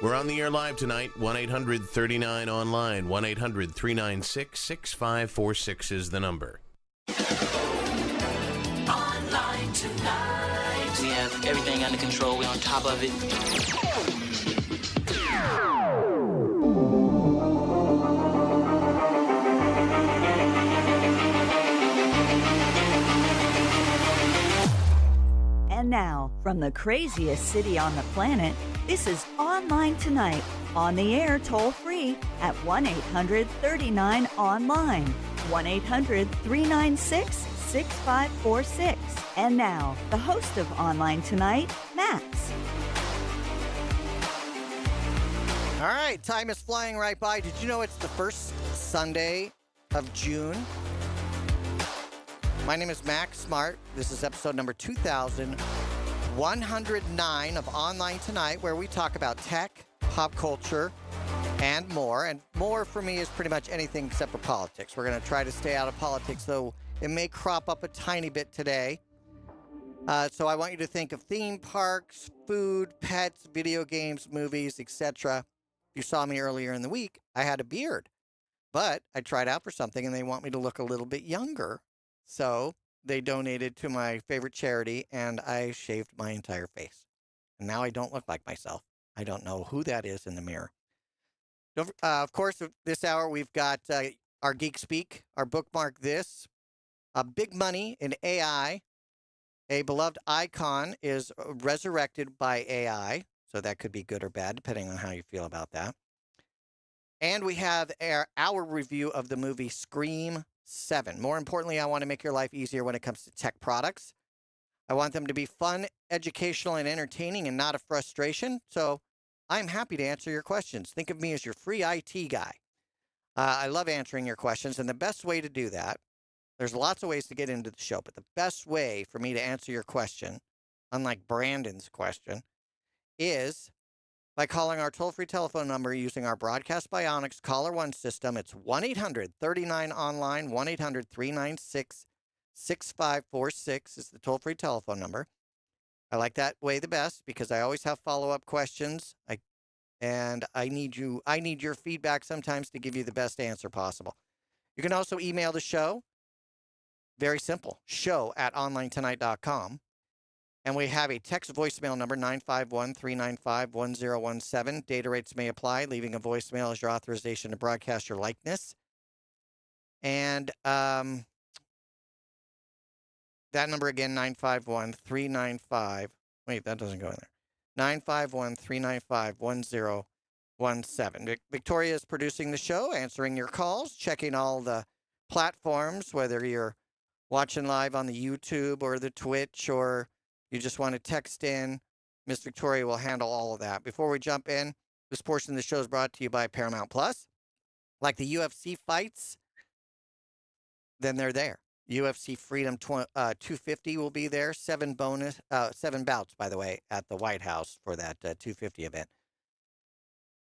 We're on the air live tonight. 1-800-39-ONLINE. 1-800-396-6546 is the number. Online tonight. We have everything under control. We're on top of it. And now, from the craziest city on the planet, this is Online Tonight, on the air toll-free at 1-800-39-ONLINE, 1-800-396-6546. And now, the host of Online Tonight, Max. All right, time is flying right by. Did you know it's the first Sunday of June? My name is Max Smart. This is episode number 2109 of Online Tonight, where we talk about tech, pop culture, and more. And more for me is pretty much anything except for politics. We're going to try to stay out of politics, though it may crop up a tiny bit today. So I want you to think of theme parks, food, pets, video games, movies, etc. If you saw me earlier in the week, I had a beard. But I tried out for something, and they want me to look a little bit younger. So they donated to my favorite charity, and I shaved my entire face. And now I don't look like myself. I don't know who that is in the mirror. Of course, this hour we've got our Geek Speak, our Bookmark This, Big Money in AI. A beloved icon is resurrected by AI, so that could be good or bad, depending on how you feel about that. And we have our review of the movie Scream 7. More importantly, I want to make your life easier when it comes to tech products. I want them to be fun, educational, and entertaining and not a frustration. So I'm happy to answer your questions. Think of me as your free IT guy. I love answering your questions. And the best way to do that, there's lots of ways to get into the show, but the best way for me to answer your question, unlike Brandon's question, is by calling our toll-free telephone number using our Broadcast Bionics Caller One system. It's 1-800-39-ONLINE, 1-800-396-6546 is the toll-free telephone number. I like that way the best because I always have follow-up questions, and I need your feedback sometimes to give you the best answer possible. You can also email the show. Very simple, show@onlinetonight.com. And we have a text voicemail number, 951-395-1017. Data rates may apply. Leaving a voicemail is your authorization to broadcast your likeness. And that number again, 951-395. Wait, that doesn't go in there. 951-395-1017. Victoria is producing the show, answering your calls, checking all the platforms, whether you're watching live on the YouTube or the Twitch or you just want to text in. Miss Victoria will handle all of that. Before we jump in, this portion of the show is brought to you by Paramount Plus. Like the UFC fights, then they're there. UFC Freedom 250 will be there. 7 bouts, by the way, at the White House for that 250 event.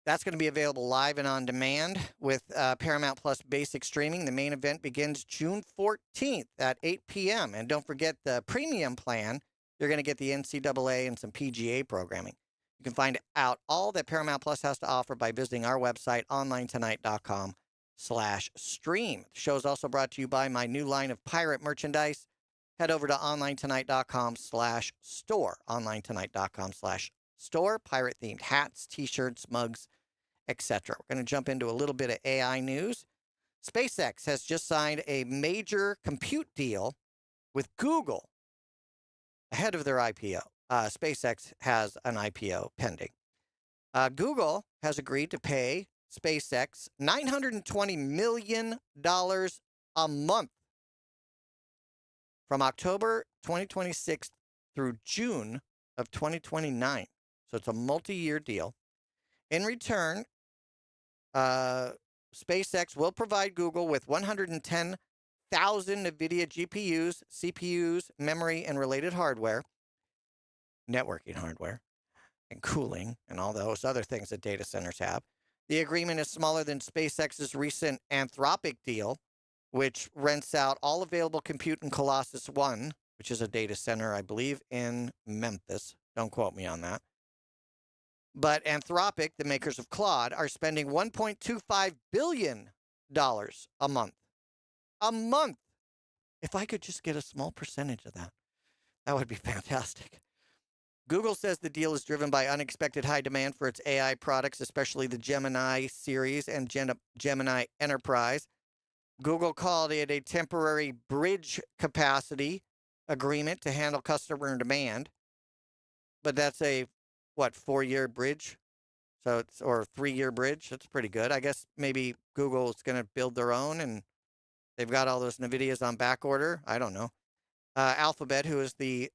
That's going to be available live and on demand with Paramount Plus Basic Streaming. The main event begins June 14th at 8 p.m. And don't forget the premium plan. You're going to get the NCAA and some PGA programming. You can find out all that Paramount Plus has to offer by visiting our website, onlinetonight.com/stream. The show is also brought to you by my new line of pirate merchandise. Head over to onlinetonight.com/store, onlinetonight.com/store, pirate-themed hats, T-shirts, mugs, etc. We're going to jump into a little bit of AI news. SpaceX has just signed a major compute deal with Google ahead of their IPO. SpaceX has an IPO pending. Google has agreed to pay SpaceX $920 million a month from October 2026 through June of 2029. So it's a multi-year deal. In return, SpaceX will provide Google with 110,000 NVIDIA GPUs, CPUs, memory, and related hardware, networking hardware, and cooling, and all those other things that data centers have. The agreement is smaller than SpaceX's recent Anthropic deal, which rents out all available compute in Colossus One, which is a data center, I believe, in Memphis. Don't quote me on that. But Anthropic, the makers of Claude, are spending $1.25 billion a month. A month. If I could just get a small percentage of that, that would be fantastic. Google says the deal is driven by unexpected high demand for its AI products, especially the Gemini series and Gemini Enterprise. Google called it a temporary bridge capacity agreement to handle customer demand. But that's a, 4-year bridge? So it's, or a 3-year bridge. That's pretty good. I guess maybe Google is going to build their own and they've got all those NVIDIAs on back order. I don't know. Alphabet, who is the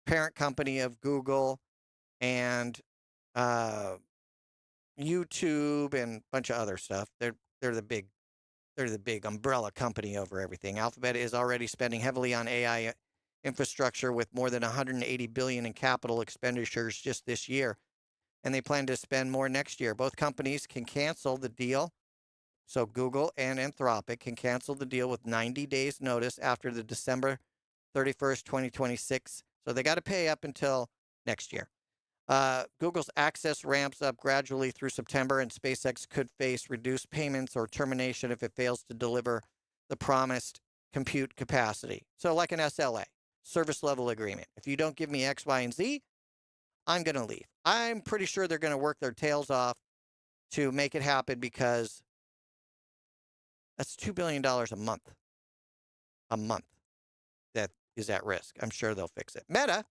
parent company of Google and YouTube and a bunch of other stuff. They're the big umbrella company over everything. Alphabet is already spending heavily on AI infrastructure with more than $180 billion in capital expenditures just this year, and they plan to spend more next year. Both companies can cancel the deal. So Google and Anthropic can cancel the deal with 90 days notice after the December 31st, 2026. So they got to pay up until next year. Google's access ramps up gradually through September, and SpaceX could face reduced payments or termination if it fails to deliver the promised compute capacity. So like an SLA, service level agreement. If you don't give me X, Y, and Z, I'm going to leave. I'm pretty sure they're going to work their tails off to make it happen because that's $2 billion a month. A month that is at risk. I'm sure they'll fix it. Meta,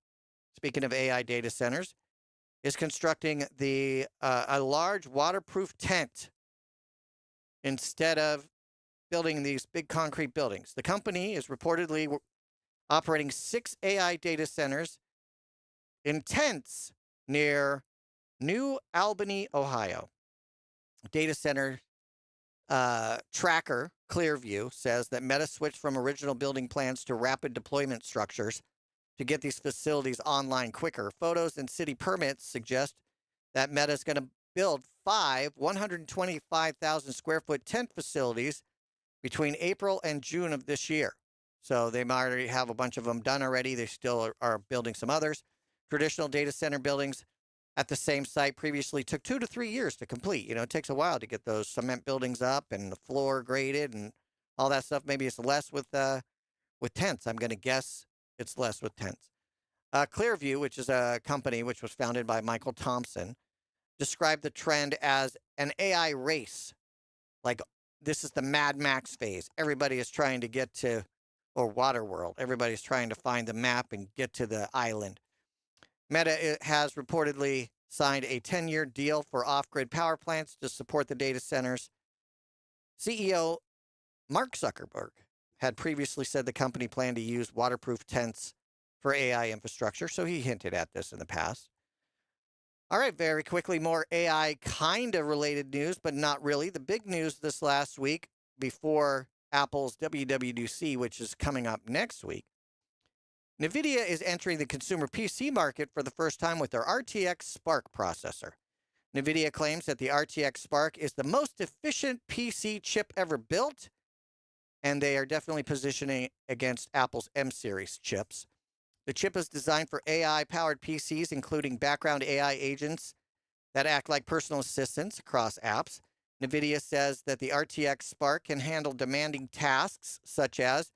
speaking of AI data centers, is constructing a large waterproof tent instead of building these big concrete buildings. The company is reportedly operating 6 AI data centers in tents near New Albany, Ohio. Data center tracker Clearview says that Meta switched from original building plans to rapid deployment structures to get these facilities online quicker. Photos and city permits suggest that Meta is going to build 5 125,000 square foot tent facilities between April and June of this year. So they might already have a bunch of them done already. They still are building some others. Traditional data center buildings at the same site previously took 2 to 3 years to complete. You know, it takes a while to get those cement buildings up and the floor graded and all that stuff. Maybe it's less with tents. I'm going to guess it's less with tents. Clearview, which is a company which was founded by Michael Thompson, described the trend as an AI race. Like, this is the Mad Max phase. Everybody is trying to get to, or Waterworld, everybody's trying to find the map and get to the island. Meta has reportedly signed a 10-year deal for off-grid power plants to support the data centers. CEO Mark Zuckerberg had previously said the company planned to use waterproof tents for AI infrastructure, so he hinted at this in the past. All right, very quickly, more AI kind of related news, but not really. The big news this last week before Apple's WWDC, which is coming up next week, NVIDIA is entering the consumer PC market for the first time with their RTX Spark processor. NVIDIA claims that the RTX Spark is the most efficient PC chip ever built, and they are definitely positioning against Apple's M-series chips. The chip is designed for AI-powered PCs, including background AI agents that act like personal assistants across apps. NVIDIA says that the RTX Spark can handle demanding tasks such as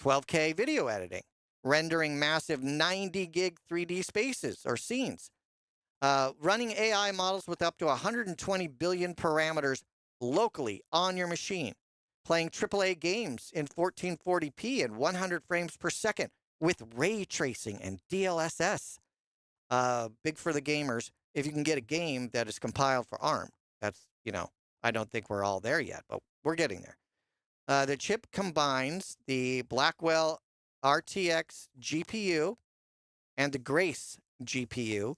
12K video editing, rendering massive 90-gig 3D spaces or scenes, running AI models with up to 120 billion parameters locally on your machine, playing AAA games in 1440p and 100 frames per second with ray tracing and DLSS. Big for the gamers. If you can get a game that is compiled for ARM, that's, I don't think we're all there yet, but we're getting there. The chip combines the Blackwell RTX GPU and the Grace GPU,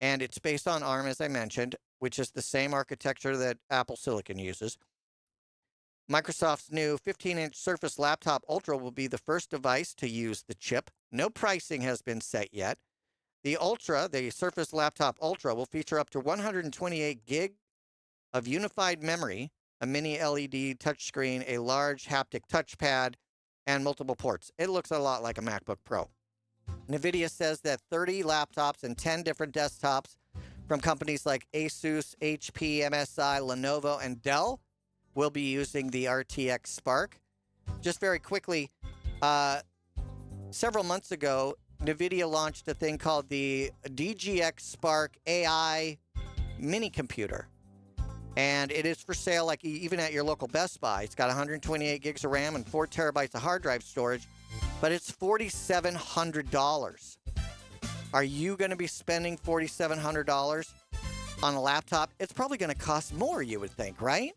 and it's based on ARM, as I mentioned, which is the same architecture that Apple Silicon uses. Microsoft's new 15-inch Surface Laptop Ultra will be the first device to use the chip. No pricing has been set yet. The Surface Laptop Ultra, will feature up to 128 gig of unified memory, a mini LED touchscreen, a large haptic touchpad, and multiple ports. It looks a lot like a MacBook Pro. NVIDIA says that 30 laptops and 10 different desktops from companies like Asus, HP, MSI, Lenovo, and Dell will be using the RTX Spark. Just very quickly, several months ago, NVIDIA launched a thing called the DGX Spark AI mini computer. And it is for sale, like even at your local Best Buy. It's got 128 gigs of RAM and 4 terabytes of hard drive storage, but it's $4,700. Are you going to be spending $4,700 on a laptop? It's probably going to cost more, you would think, right?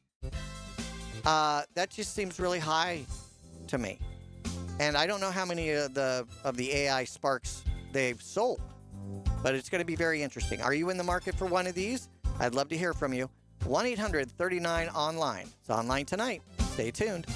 That just seems really high to me. And I don't know how many of the AI Sparks they've sold, but it's going to be very interesting. Are you in the market for one of these? I'd love to hear from you. 1-800-39-ONLINE. It's online tonight. Stay tuned.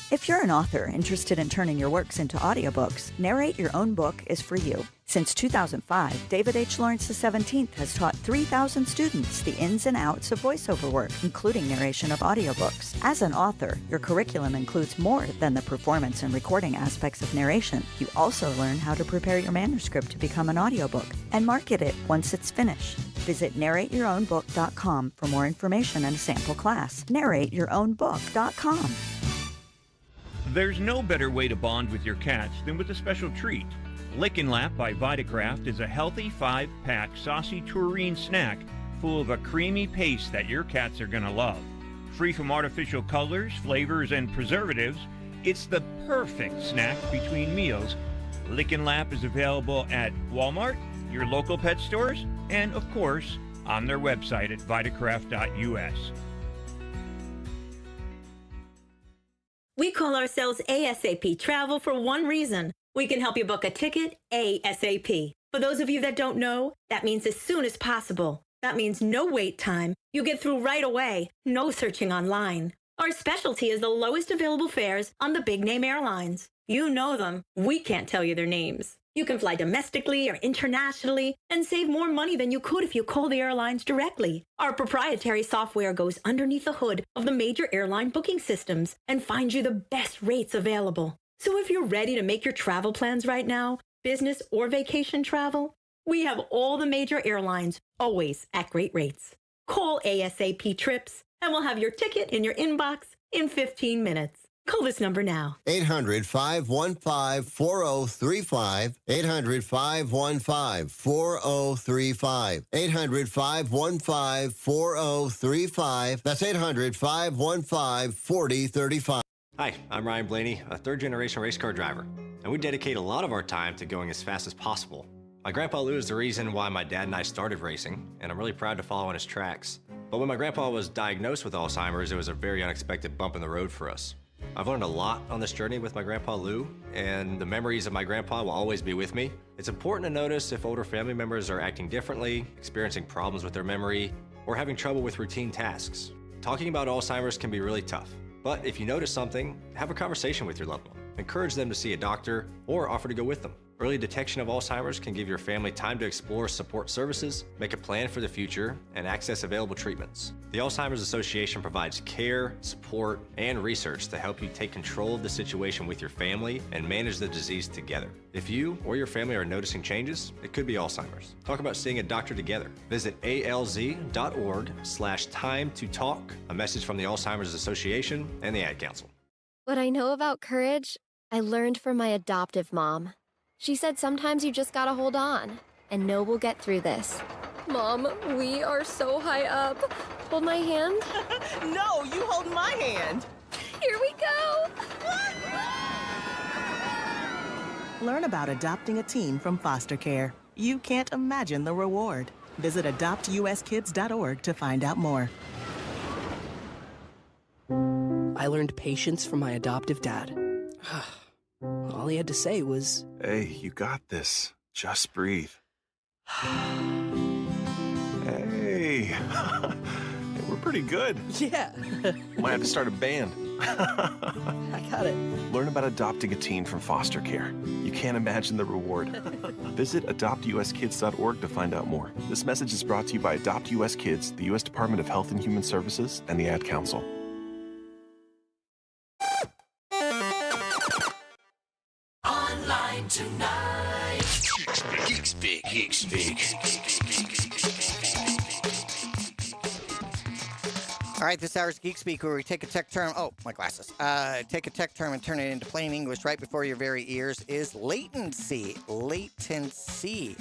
If you're an author interested in turning your works into audiobooks, Narrate Your Own Book is for you. Since 2005, David H. Lawrence XVII has taught 3,000 students the ins and outs of voiceover work, including narration of audiobooks. As an author, your curriculum includes more than the performance and recording aspects of narration. You also learn how to prepare your manuscript to become an audiobook and market it once it's finished. Visit narrateyourownbook.com for more information and a sample class. narrateyourownbook.com. There's no better way to bond with your cats than with a special treat. Lick and Lap by Vitacraft is a healthy 5-pack saucy tureen snack full of a creamy paste that your cats are going to love. Free from artificial colors, flavors, and preservatives, it's the perfect snack between meals. Lick and Lap is available at Walmart, your local pet stores, and, of course, on their website at vitacraft.us. We call ourselves ASAP Travel for one reason. We can help you book a ticket ASAP. For those of you that don't know, that means as soon as possible. That means no wait time. You get through right away. No searching online. Our specialty is the lowest available fares on the big name airlines. You know them. We can't tell you their names. You can fly domestically or internationally and save more money than you could if you call the airlines directly. Our proprietary software goes underneath the hood of the major airline booking systems and finds you the best rates available. So if you're ready to make your travel plans right now, business or vacation travel, we have all the major airlines, always at great rates. Call ASAP Trips and we'll have your ticket in your inbox in 15 minutes. Call this number now. 800-515-4035. 800-515-4035. 800-515-4035. That's 800-515-4035. Hi, I'm Ryan Blaney, a third-generation race car driver, and we dedicate a lot of our time to going as fast as possible. My grandpa Lou is the reason why my dad and I started racing, and I'm really proud to follow in his tracks. But when my grandpa was diagnosed with Alzheimer's, it was a very unexpected bump in the road for us. I've learned a lot on this journey with my grandpa Lou, and the memories of my grandpa will always be with me. It's important to notice if older family members are acting differently, experiencing problems with their memory, or having trouble with routine tasks. Talking about Alzheimer's can be really tough, but if you notice something, have a conversation with your loved one. Encourage them to see a doctor or offer to go with them. Early detection of Alzheimer's can give your family time to explore support services, make a plan for the future, and access available treatments. The Alzheimer's Association provides care, support, and research to help you take control of the situation with your family and manage the disease together. If you or your family are noticing changes, it could be Alzheimer's. Talk about seeing a doctor together. Visit alz.org/time to talk. A message from the Alzheimer's Association and the Ad Council. What I know about courage, I learned from my adoptive mom. She said sometimes you just gotta hold on and know we'll get through this. Mom, we are so high up. Hold my hand. No, you hold my hand. Here we go. Learn about adopting a teen from foster care. You can't imagine the reward. Visit adoptuskids.org to find out more. I learned patience from my adoptive dad. All he had to say was, "Hey, you got this. Just breathe." Hey, we're pretty good. Yeah. Might have to start a band. I got it. Learn about adopting a teen from foster care. You can't imagine the reward. Visit adoptuskids.org to find out more. This message is brought to you by Adopt US Kids, the U.S. Department of Health and Human Services, and the Ad Council. Online tonight. All right, this hour's Geek Speak, where we take a tech term. Oh, my glasses. Take a tech term and turn it into plain English right before your very ears is latency. Latency.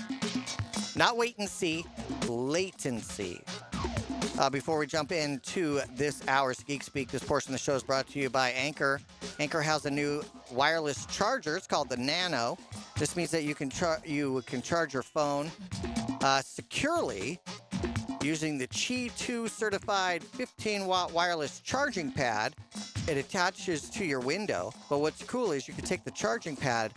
Not wait and see, latency. Before we jump into this hour's Geek Speak, this portion of the show is brought to you by Anchor. Anchor has a new wireless charger. It's called the Nano. This means that you can charge your phone securely using the Qi 2 certified 15-watt wireless charging pad. It attaches to your window. But what's cool is you can take the charging pad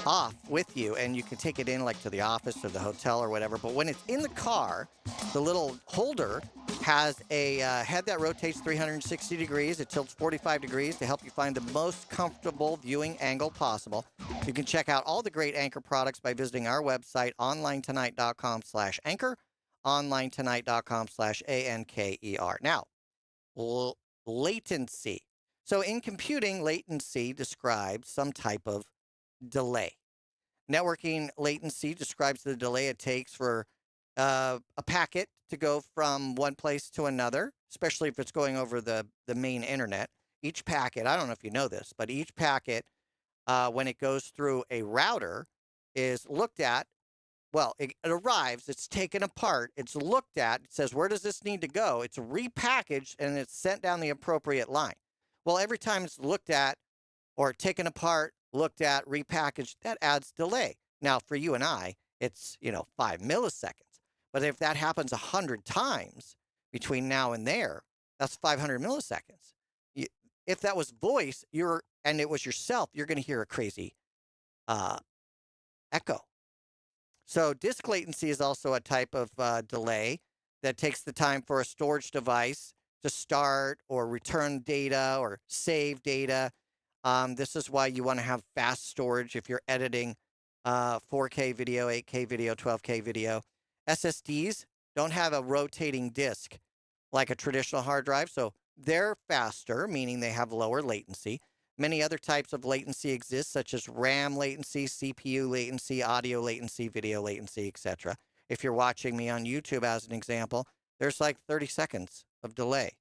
off with you, and you can take it in like to the office or the hotel or whatever. But when it's in the car, the little holder has a head that rotates 360 degrees. It tilts 45 degrees to help you find the most comfortable viewing angle possible. You can check out all the great Anchor products by visiting our website, onlinetonight.com/anchor, onlinetonight.com/anker. Now, latency. So in computing, latency describes some type of delay. Networking latency describes the delay it takes for a packet to go from one place to another, especially if it's going over the main internet. Each packet, I don't know if you know this, but each packet, when it goes through a router, is looked at. Well, it arrives, it's taken apart, it's looked at, it says, where does this need to go? It's repackaged, and it's sent down the appropriate line. Well, every time it's looked at or taken apart, looked at, repackaged, that adds delay. Now, for you and I, it's, 5 milliseconds. But if that happens 100 times between now and there, that's 500 milliseconds. If that was voice, and it was yourself, you're going to hear a crazy echo. So disk latency is also a type of delay that takes the time for a storage device to start or return data or save data. This is why you want to have fast storage if you're editing 4K video, 8K video, 12K video. SSDs don't have a rotating disk like a traditional hard drive, so they're faster, meaning they have lower latency. Many other types of latency exist, such as RAM latency, CPU latency, audio latency, video latency, etc. If you're watching me on YouTube, as an example, there's like 30 seconds of delay.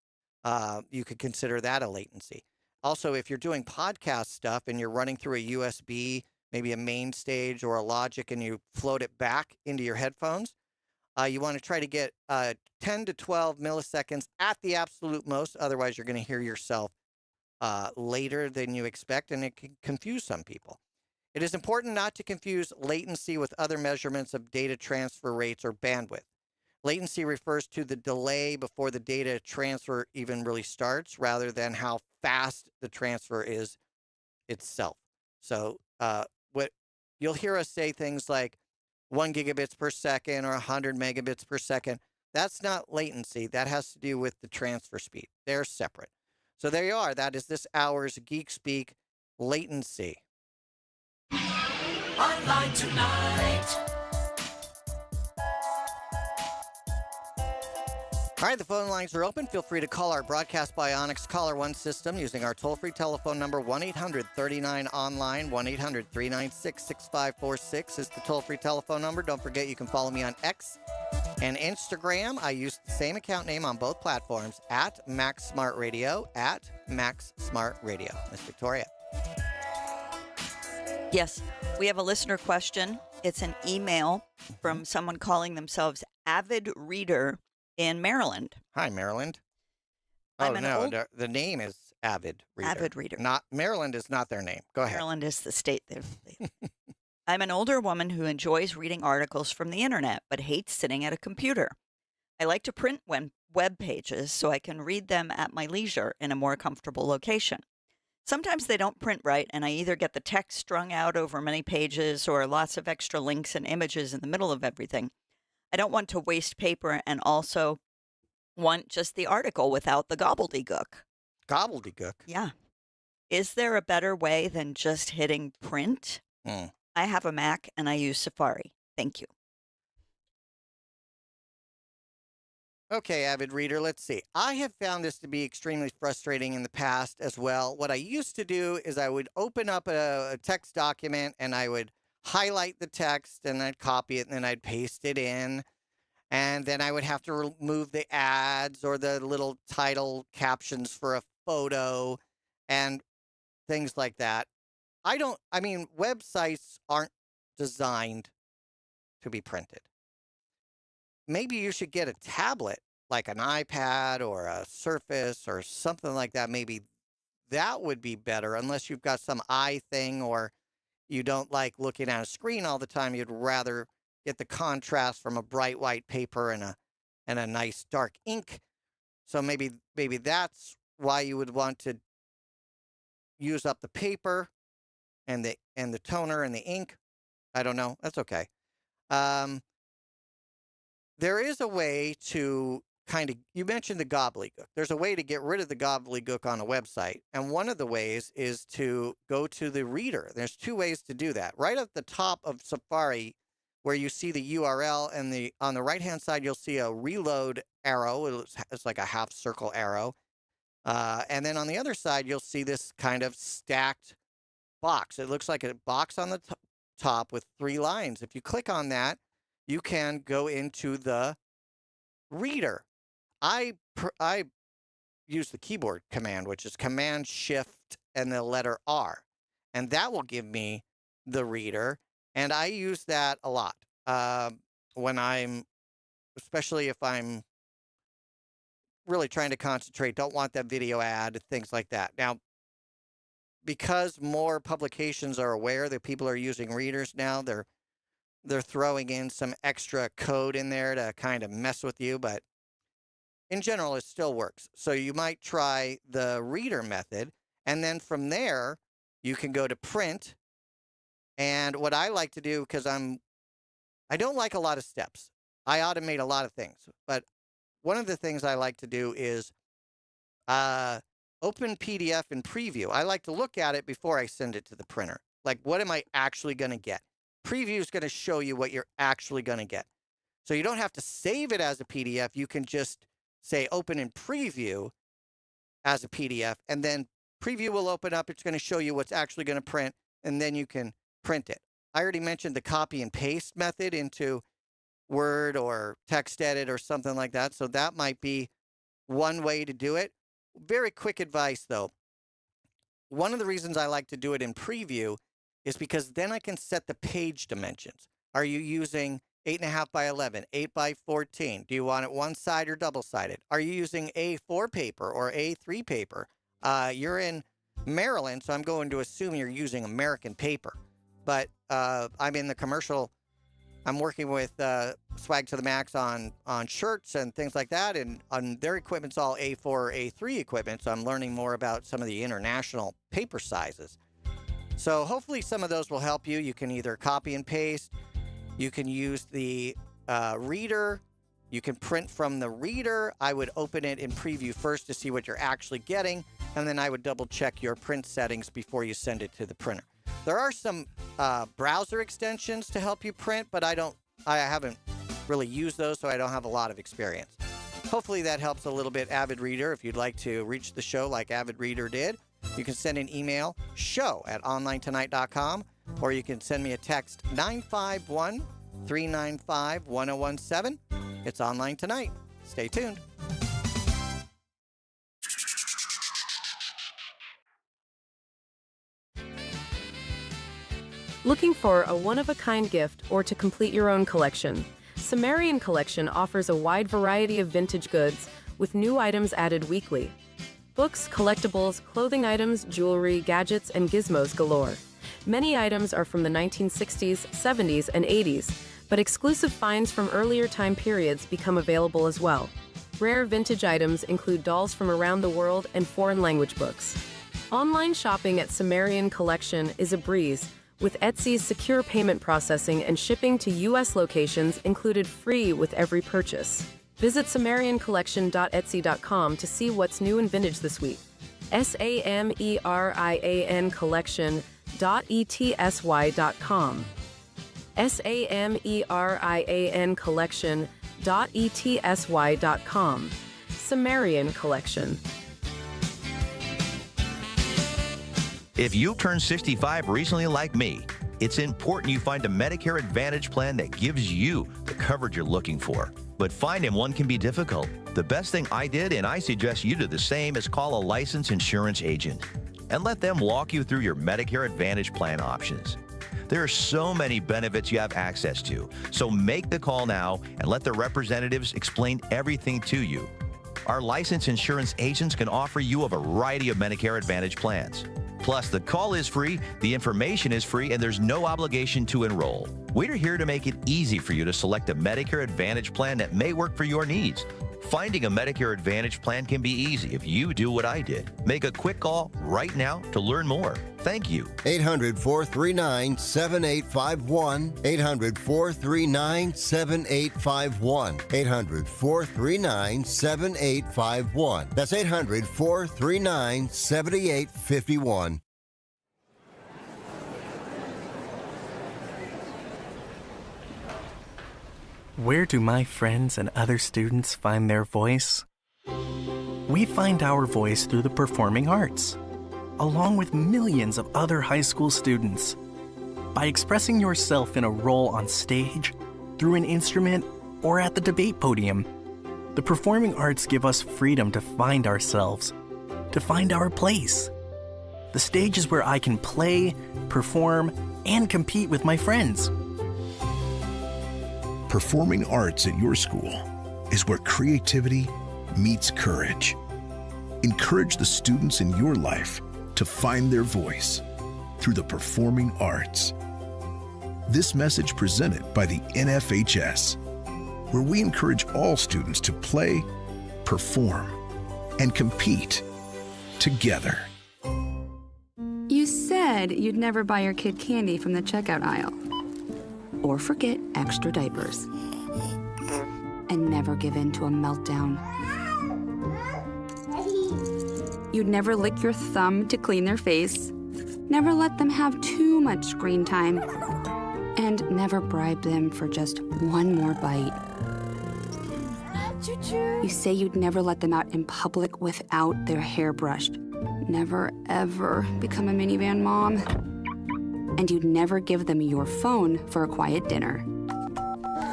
You could consider that a latency. Also, if you're doing podcast stuff and you're running through a USB, maybe a main stage or a Logic, and you float it back into your headphones, you want to try to get 10 to 12 milliseconds at the absolute most. Otherwise, you're going to hear yourself later than you expect, and it can confuse some people. It is important not to confuse latency with other measurements of data transfer rates or bandwidth. Latency refers to the delay before the data transfer even really starts, rather than how fast the transfer is itself. So what you'll hear us say things like 1 gigabits per second or 100 megabits per second. That's not latency. That has to do with the transfer speed. They're separate. So there you are. That is this hour's Geek Speak latency. Online Tonight. All right, the phone lines are open. Feel free to call our Broadcast Bionics Caller One system using our toll-free telephone number, 1-800-39-ONLINE, 1-800-396-6546 is the toll-free telephone number. Don't forget, you can follow me on X and Instagram. I use the same account name on both platforms, at Max Smart Radio, at Max Smart Radio. Miss Victoria. Yes, we have a listener question. It's an email from someone calling themselves Avid Reader in Maryland. Hi, Maryland. Oh, no, the name is Avid Reader. Avid Reader. Not Maryland is not their name. Go ahead. Maryland is the state. I'm an older woman who enjoys reading articles from the internet, but hates sitting at a computer. I like to print web pages so I can read them at my leisure in a more comfortable location. Sometimes they don't print right, and I either get the text strung out over many pages or lots of extra links and images in the middle of everything. I don't want to waste paper and also want just the article without the gobbledygook. Gobbledygook? Yeah. Is there a better way than just hitting print? I have a Mac and I use Safari. Thank you. Okay, Avid Reader, let's see. I have found this to be extremely frustrating in the past as well. What I used to do is I would open up a text document and I would highlight the text and I'd copy it and then I'd paste it in. And then I would have to remove the ads or the little title captions for a photo and things like that. Websites aren't designed to be printed. Maybe you should get a tablet, like an iPad or a Surface or something like that. Maybe that would be better, unless you've got some eye thing or you don't like looking at a screen all the time. You'd rather get the contrast from a bright white paper and a nice dark ink. So maybe that's why you would want to use up the paper and the toner and the ink. I don't know. That's okay. There is a way to you mentioned the gobbledygook. There's a way to get rid of the gobbledygook on a website. And one of the ways is to go to the reader. There's two ways to do that. Right at the top of Safari, where you see the URL, and on the right-hand side, you'll see a reload arrow. It's like a half circle arrow. And then on the other side, you'll see this kind of stacked box. It looks like a box on the top with 3 lines. If you click on that, you can go into the reader. I use the keyboard command, which is Command Shift and the letter R, and that will give me the reader. And I use that a lot especially if I'm really trying to concentrate, don't want that video ad, things like that. Now, because more publications are aware that people are using readers now, they're throwing in some extra code in there to kind of mess with you, but in general, it still works. So you might try the reader method, and then from there, you can go to print. And what I like to do, because I don't like a lot of steps. I automate a lot of things, but one of the things I like to do is open PDF in preview. I like to look at it before I send it to the printer. Like, what am I actually going to get? Preview is going to show you what you're actually going to get. So you don't have to save it as a PDF. You can just say open in preview as a PDF, and then preview will open up. It's going to show you what's actually going to print, and then you can print it. I already mentioned the copy and paste method into Word or TextEdit or something like that. So that might be one way to do it. Very quick advice, though. One of the reasons I like to do it in preview is because then I can set the page dimensions. Are you using 8.5 by 11, 8 by 14? Do you want it one-sided or double-sided? Are you using A4 paper or A3 paper? You're in Maryland, so I'm going to assume you're using American paper. But I'm in the commercial. I'm working with Swag to the Max on shirts and things like that, and on their equipment's all A4 or A3 equipment, so I'm learning more about some of the international paper sizes. So hopefully some of those will help you. You can either copy and paste. You can use the reader. You can print from the reader. I would open it in preview first to see what you're actually getting, and then I would double check your print settings before you send it to the printer. There are some browser extensions to help you print, but I haven't really used those, so I don't have a lot of experience. Hopefully that helps a little bit, Avid Reader. If you'd like to reach the show like Avid Reader did, you can send an email, show@onlinetonight.com, or you can send me a text, 951-395-1017. It's Online Tonight. Stay tuned. Looking for a one-of-a-kind gift or to complete your own collection? Sumerian Collection offers a wide variety of vintage goods with new items added weekly. Books, collectibles, clothing items, jewelry, gadgets, and gizmos galore. Many items are from the 1960s, 70s, and 80s, but exclusive finds from earlier time periods become available as well. Rare vintage items include dolls from around the world and foreign language books. Online shopping at Sumerian Collection is a breeze, with Etsy's secure payment processing and shipping to U.S. locations included free with every purchase. Visit SumerianCollection.etsy.com to see what's new and vintage this week. SAMERIAN Collection.etsy.com. SAMERIAN Collection.etsy.com. Sumerian Collection. If you turned 65 recently like me, it's important you find a Medicare Advantage plan that gives you the coverage you're looking for. but finding one can be difficult. The best thing I did, and I suggest you do the same, is call a licensed insurance agent and let them walk you through your Medicare Advantage plan options. There are so many benefits you have access to, so make the call now and let the representatives explain everything to you. Our licensed insurance agents can offer you a variety of Medicare Advantage plans. Plus, the call is free, the information is free, and there's no obligation to enroll. We're here to make it easy for you to select a Medicare Advantage plan that may work for your needs. Finding a Medicare Advantage plan can be easy if you do what I did. Make a quick call right now to learn more. Thank you. 800-439-7851. 800-439-7851. 800-439-7851. That's 800-439-7851. Where do my friends and other students find their voice? We find our voice through the performing arts, along with millions of other high school students. By expressing yourself in a role on stage, through an instrument, or at the debate podium, the performing arts give us freedom to find ourselves, to find our place. The stage is where I can play, perform, and compete with my friends. Performing arts at your school is where creativity meets courage. Encourage the students in your life to find their voice through the performing arts. This message presented by the NFHS, where we encourage all students to play, perform, and compete together. You said you'd never buy your kid candy from the checkout aisle. Or forget extra diapers. And never give in to a meltdown. You'd never lick your thumb to clean their face. Never let them have too much screen time. And never bribe them for just one more bite. You say you'd never let them out in public without their hair brushed. Never, ever become a minivan mom. And you'd never give them your phone for a quiet dinner.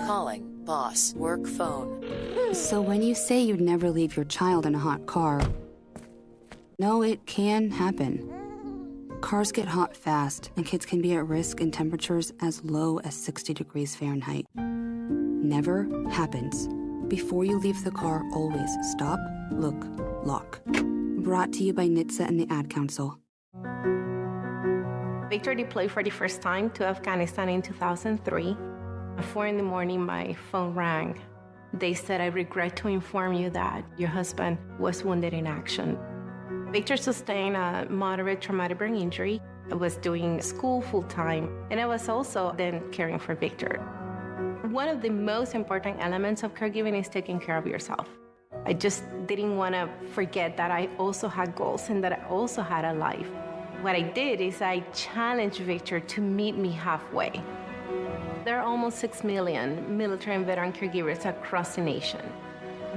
Calling boss work phone. So when you say you'd never leave your child in a hot car, no, it can happen. Cars get hot fast, and kids can be at risk in temperatures as low as 60 degrees Fahrenheit. Never happens. Before you leave the car, always stop, look, lock. Brought to you by NHTSA and the Ad Council. Victor deployed for the first time to Afghanistan in 2003. At 4 in the morning, my phone rang. They said, "I regret to inform you that your husband was wounded in action." Victor sustained a moderate traumatic brain injury. I was doing school full-time, and I was also then caring for Victor. One of the most important elements of caregiving is taking care of yourself. I just didn't want to forget that I also had goals and that I also had a life. What I did is I challenged Victor to meet me halfway. There are almost 6 million military and veteran caregivers across the nation.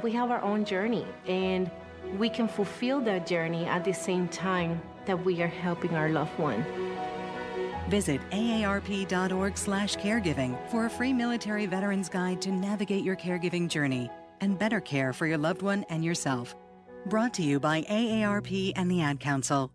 We have our own journey, and we can fulfill that journey at the same time that we are helping our loved one. Visit aarp.org/caregiving for a free military veterans guide to navigate your caregiving journey and better care for your loved one and yourself. Brought to you by AARP and the Ad Council.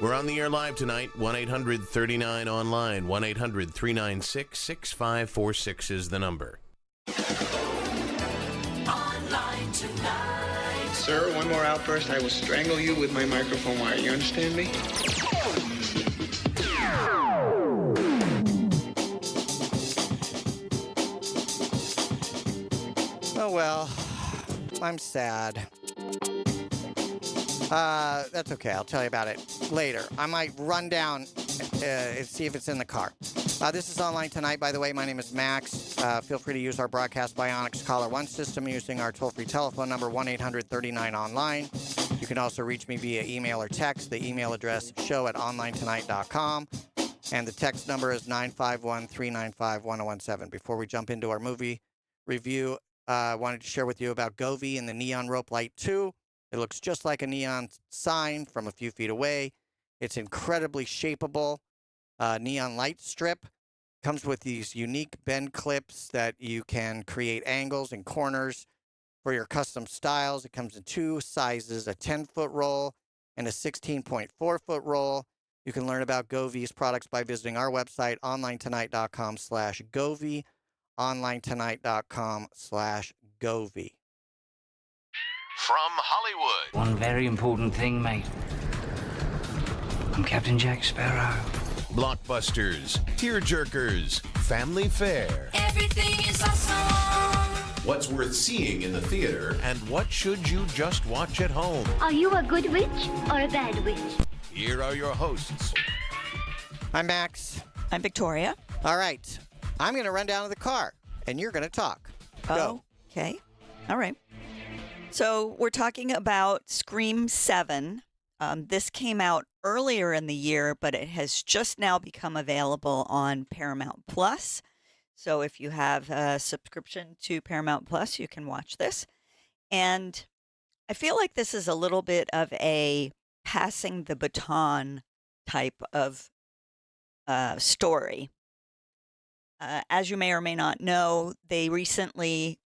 We're on the air live tonight. 1-800-39-ONLINE. 1-800-396-6546 is the number. Online tonight. Sir, one more outburst, I will strangle you with my microphone wire. You understand me? Oh, well, I'm sad. That's okay. I'll tell you about it later. I might run down and see if it's in the car. This is Online Tonight, by the way. My name is Max. Feel free to use our Broadcast Bionics Caller 1 system using our toll-free telephone number, 1-800-39-ONLINE. You can also reach me via email or text. The email address, show@onlinetonight.com. And the text number is 951-395-1017. Before we jump into our movie review, I wanted to share with you about Govee and the Neon Rope Light 2. It looks just like a neon sign from a few feet away. It's incredibly shapeable. neon light strip. Comes with these unique bend clips that you can create angles and corners for your custom styles. It comes in 2 sizes, a 10-foot roll and a 16.4-foot roll. You can learn about Govi's products by visiting our website, onlinetonight.com/Govi, onlinetonight.com/Govi. From Hollywood. One very important thing, mate. I'm Captain Jack Sparrow. Blockbusters, tearjerkers, family fare. Everything is awesome. What's worth seeing in the theater and what should you just watch at home? Are you a good witch or a bad witch? Here are your hosts. I'm Max. I'm Victoria. All right. I'm going to run down to the car, and you're going to talk. Go. Okay. All right. So we're talking about Scream 7. This came out earlier in the year, but it has just now become available on Paramount Plus. So if you have a subscription to Paramount Plus, you can watch this. And I feel like this is a little bit of a passing the baton type of story. As you may or may not know, they recently,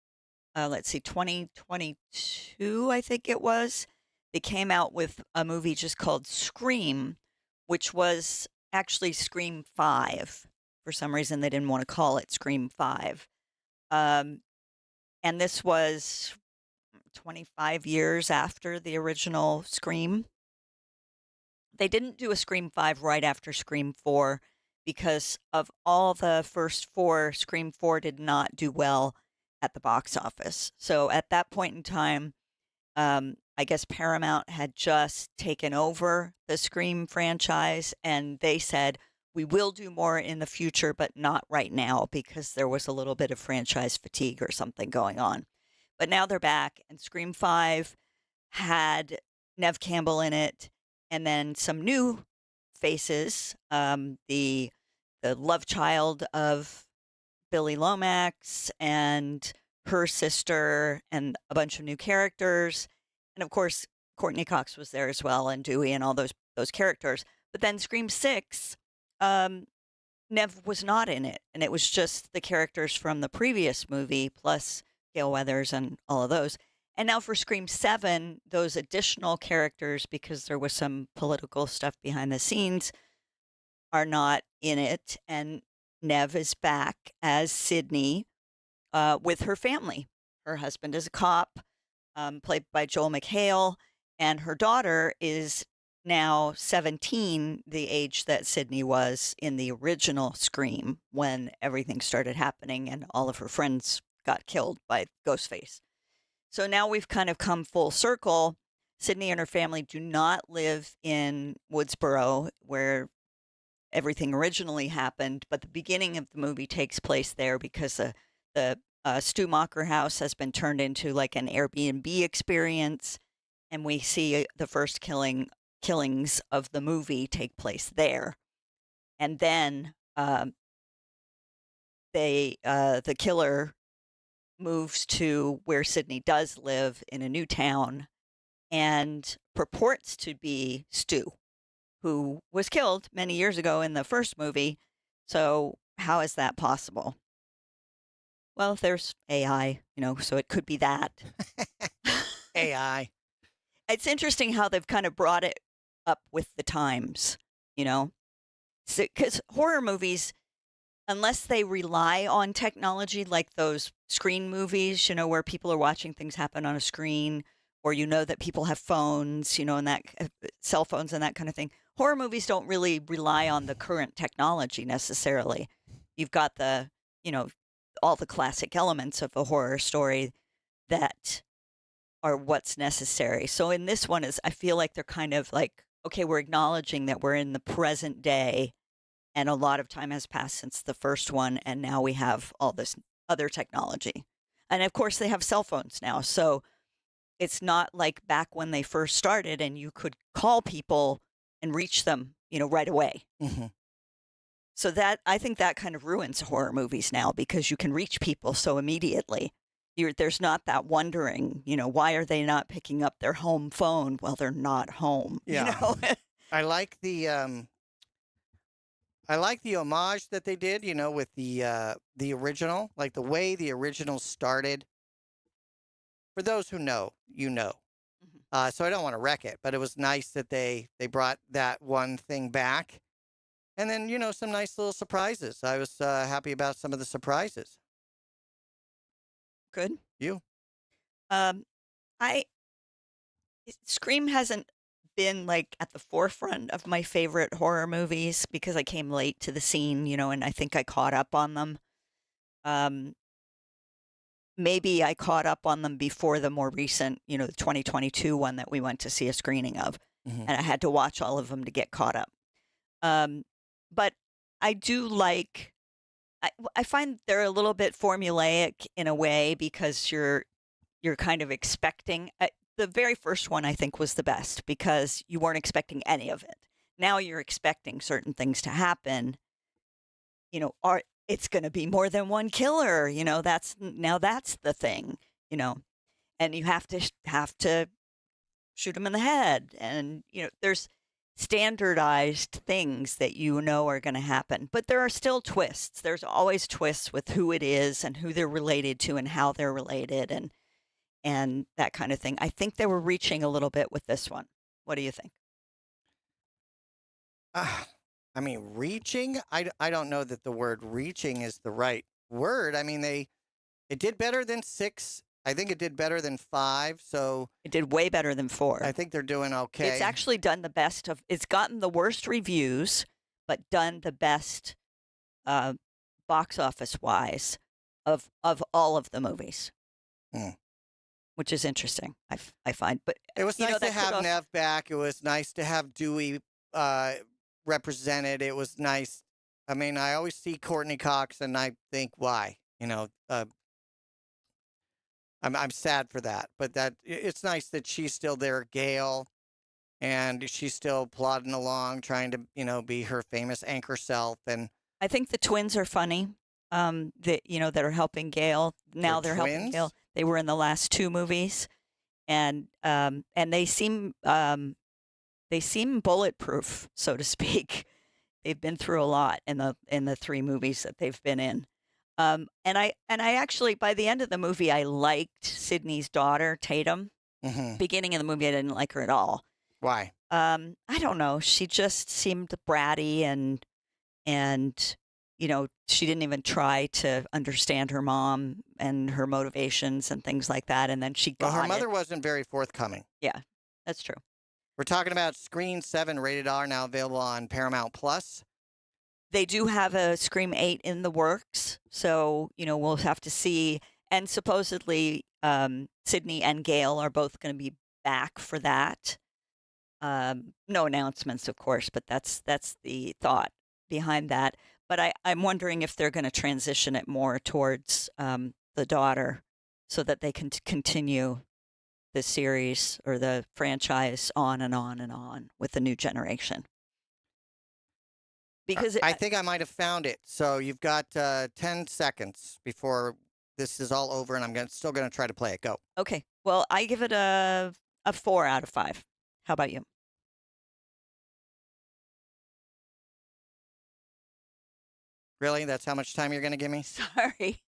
2022, I think it was, they came out with a movie just called Scream, which was actually Scream 5. For some reason, they didn't want to call it Scream 5. And this was 25 years after the original Scream. They didn't do a Scream 5 right after Scream 4 because of all the first 4, Scream 4 did not do well at the box office. So at that point in time, I guess Paramount had just taken over the Scream franchise, and they said, we will do more in the future, but not right now, because there was a little bit of franchise fatigue or something going on. But now they're back, and Scream 5 had Neve Campbell in it, and then some new faces, the love child of Billy Lomax and her sister and a bunch of new characters. And of course, Courtney Cox was there as well, and Dewey and all those characters. But then Scream 6, Neve was not in it. And it was just the characters from the previous movie, plus Gale Weathers and all of those. And now for Scream 7, those additional characters, because there was some political stuff behind the scenes, are not in it. And Neve is back as Sydney with her family. Her husband is a cop, played by Joel McHale, and her daughter is now 17, the age that Sydney was in the original Scream when everything started happening and all of her friends got killed by Ghostface. So now we've kind of come full circle. Sydney and her family do not live in Woodsboro, where everything originally happened, but the beginning of the movie takes place there because the Stu Macher house has been turned into like an Airbnb experience, and we see the first killings of the movie take place there. And then the killer moves to where Sydney does live in a new town and purports to be Stu, who was killed many years ago in the first movie. So how is that possible? Well, there's AI, so it could be that. AI. It's interesting how they've kind of brought it up with the times, because horror movies, unless they rely on technology like those screen movies, where people are watching things happen on a screen, or that people have phones, and that cell phones and that kind of thing. Horror movies don't really rely on the current technology necessarily. You've got all the classic elements of a horror story that are what's necessary. So in this one I feel like they're kind of like, okay, we're acknowledging that we're in the present day and a lot of time has passed since the first one, and now we have all this other technology. And of course they have cell phones now, so it's not like back when they first started and you could call people and reach them, right away. Mm-hmm. So that, I think that kind of ruins horror movies now, because you can reach people so immediately. There's not that wondering, why are they not picking up their home phone? Well, they're not home. Yeah. I like the I like the homage that they did, you know, with the original, like the way the original started. For those who know, you know. So I don't want to wreck it, but it was nice that they brought that one thing back. And then, you know, some nice little surprises. I was happy about some of the surprises. Good. You? Scream hasn't been like at the forefront of my favorite horror movies because I came late to the scene, you know, and I think I caught up on them. Maybe I caught up on them before the more recent, you know, the 2022 one that we went to see a screening of, and I had to watch all of them to get caught up. But I do like. I find they're a little bit formulaic in a way because you're kind of expecting. The very first one, I think, was the best because you weren't expecting any of it. Now you're expecting certain things to happen. You know, it's going to be more than one killer. You know, that's the thing. You know, and you have to shoot him in the head, and you know, there's standardized things that you know are going to happen, but there are still twists. There's always twists with who it is and who they're related to and how they're related and that kind of thing. I think they were reaching a little bit with this one. What do you think? I mean, reaching? I don't know that the word reaching is the right word. I mean, it did better than 6. I think it did better than 5. So it did way better than 4. I think they're doing okay. It's actually done the best of. It's gotten the worst reviews, but done the best box office wise of all of the movies, which is interesting. I find, but it was nice to have Nev back. It was nice to have Dewey represented. It was nice. I mean, I always see Courtney Cox, and I think, why? You know. I'm sad for that, but it's nice that she's still there, Gail, and she's still plodding along, trying to, you know, be her famous anchor self. And I think the twins are funny. That are helping Gail now. They're helping Gail. They were in the last 2 movies, and they seem bulletproof, so to speak. They've been through a lot in the 3 movies that they've been in. And I actually, by the end of the movie, I liked Sydney's daughter, Tatum. Beginning of the movie, I didn't like her at all. Why? I don't know. She just seemed bratty and you know, she didn't even try to understand her mom and her motivations and things like that. And then she got her mother wasn't very forthcoming. Yeah, that's true. We're talking about Scream 7 rated R, now available on Paramount Plus. They do have a Scream 8 in the works, so, you know, we'll have to see. And supposedly, Sydney and Gail are both going to be back for that. No announcements, of course, but that's the thought behind that. But I'm wondering if they're going to transition it more towards the daughter so that they can continue the series or the franchise on and on and on with the new generation. Because I think I might have found it. So you've got 10 seconds before this is all over, and I'm still going to try to play it. Go. Okay. Well, I give it a 4 out of 5. How about you? Really? That's how much time you're going to give me? Sorry.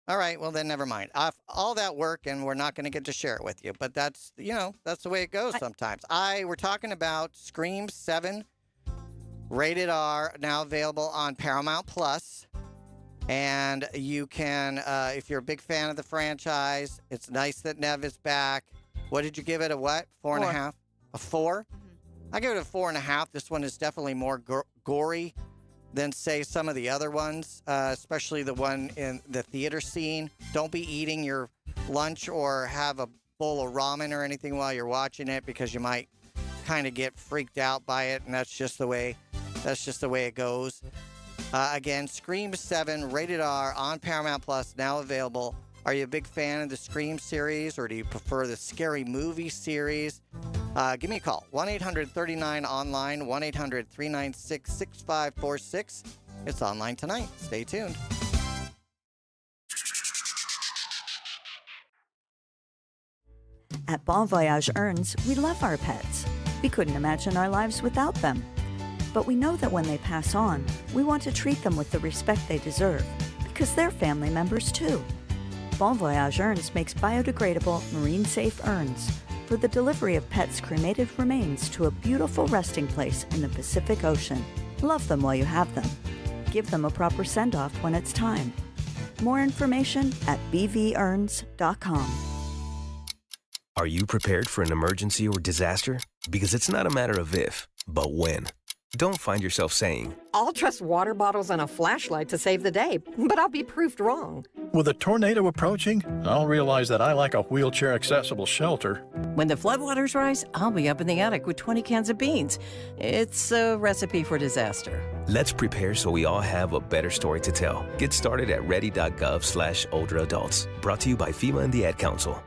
All right. Well, then never mind. All that work, and we're not going to get to share it with you. But that's, you know, that's the way it goes sometimes. We're talking about Scream 7. Rated R, now available on Paramount Plus. And you can, if you're a big fan of the franchise, it's nice that Nev is back. What did you give it? A what? 4.5? A 4? I give it a 4.5. This one is definitely more gory than, say, some of the other ones, especially the one in the theater scene. Don't be eating your lunch or have a bowl of ramen or anything while you're watching it because you might kind of get freaked out by it, and that's just the way it goes. Again, Scream 7, rated R, on Paramount Plus, now available. Are you a big fan of the Scream series, or do you prefer the Scary Movie series? Give me a call. 1-800-39-ONLINE, 1-800-396-6546. It's online tonight. Stay tuned. At Bon Voyage Urns, we love our pets. We couldn't imagine our lives without them. But we know that when they pass on, we want to treat them with the respect they deserve, because they're family members too. Bon Voyage Urns makes biodegradable, marine-safe urns for the delivery of pets' cremated remains to a beautiful resting place in the Pacific Ocean. Love them while you have them. Give them a proper send-off when it's time. More information at bvurns.com. Are you prepared for an emergency or disaster? Because it's not a matter of if, but when. Don't find yourself saying, I'll trust water bottles and a flashlight to save the day, but I'll be proved wrong. With a tornado approaching, I'll realize that I lack a wheelchair-accessible shelter. When the floodwaters rise, I'll be up in the attic with 20 cans of beans. It's a recipe for disaster. let's prepare so we all have a better story to tell. Get started at ready.gov/older adults. Brought to you by FEMA and the Ad Council.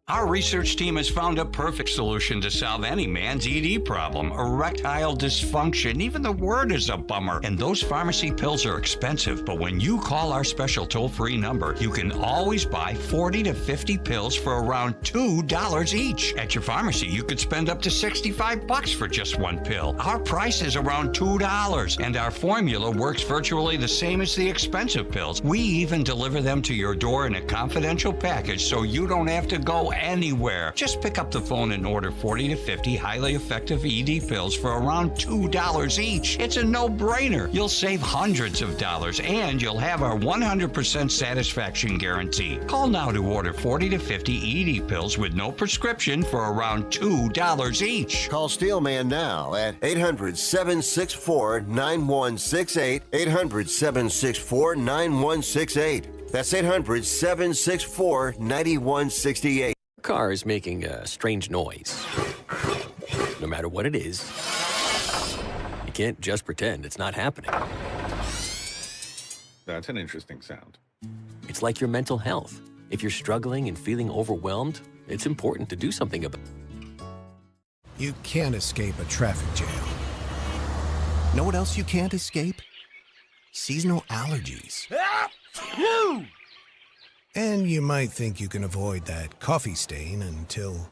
Our research team has found a perfect solution to solve any man's ED problem, erectile dysfunction. Even the word is a bummer. And those pharmacy pills are expensive. But when you call our special toll-free number, you can always buy 40 to 50 pills for around $2 each. At your pharmacy, you could spend up to $65 for just one pill. Our price is around $2, and our formula works virtually the same as the expensive pills. We even deliver them to your door in a confidential package so you don't have to go anywhere. Just pick up the phone and order 40 to 50 highly effective ED pills for around $2 each. It's a no-brainer. You'll save hundreds of dollars, and you'll have our 100% satisfaction guarantee. Call now to order 40 to 50 ED pills with no prescription for around $2 each. Call Steelman now at 800-764-9168, 800-764-9168. That's 800-764-9168. Car is making a strange noise. No matter what it is, you can't just pretend it's not happening. That's an interesting sound. It's like your mental health. If you're struggling and feeling overwhelmed, it's important to do something about it. You can't escape a traffic jam. Know what else you can't escape? Seasonal allergies. And you might think you can avoid that coffee stain until...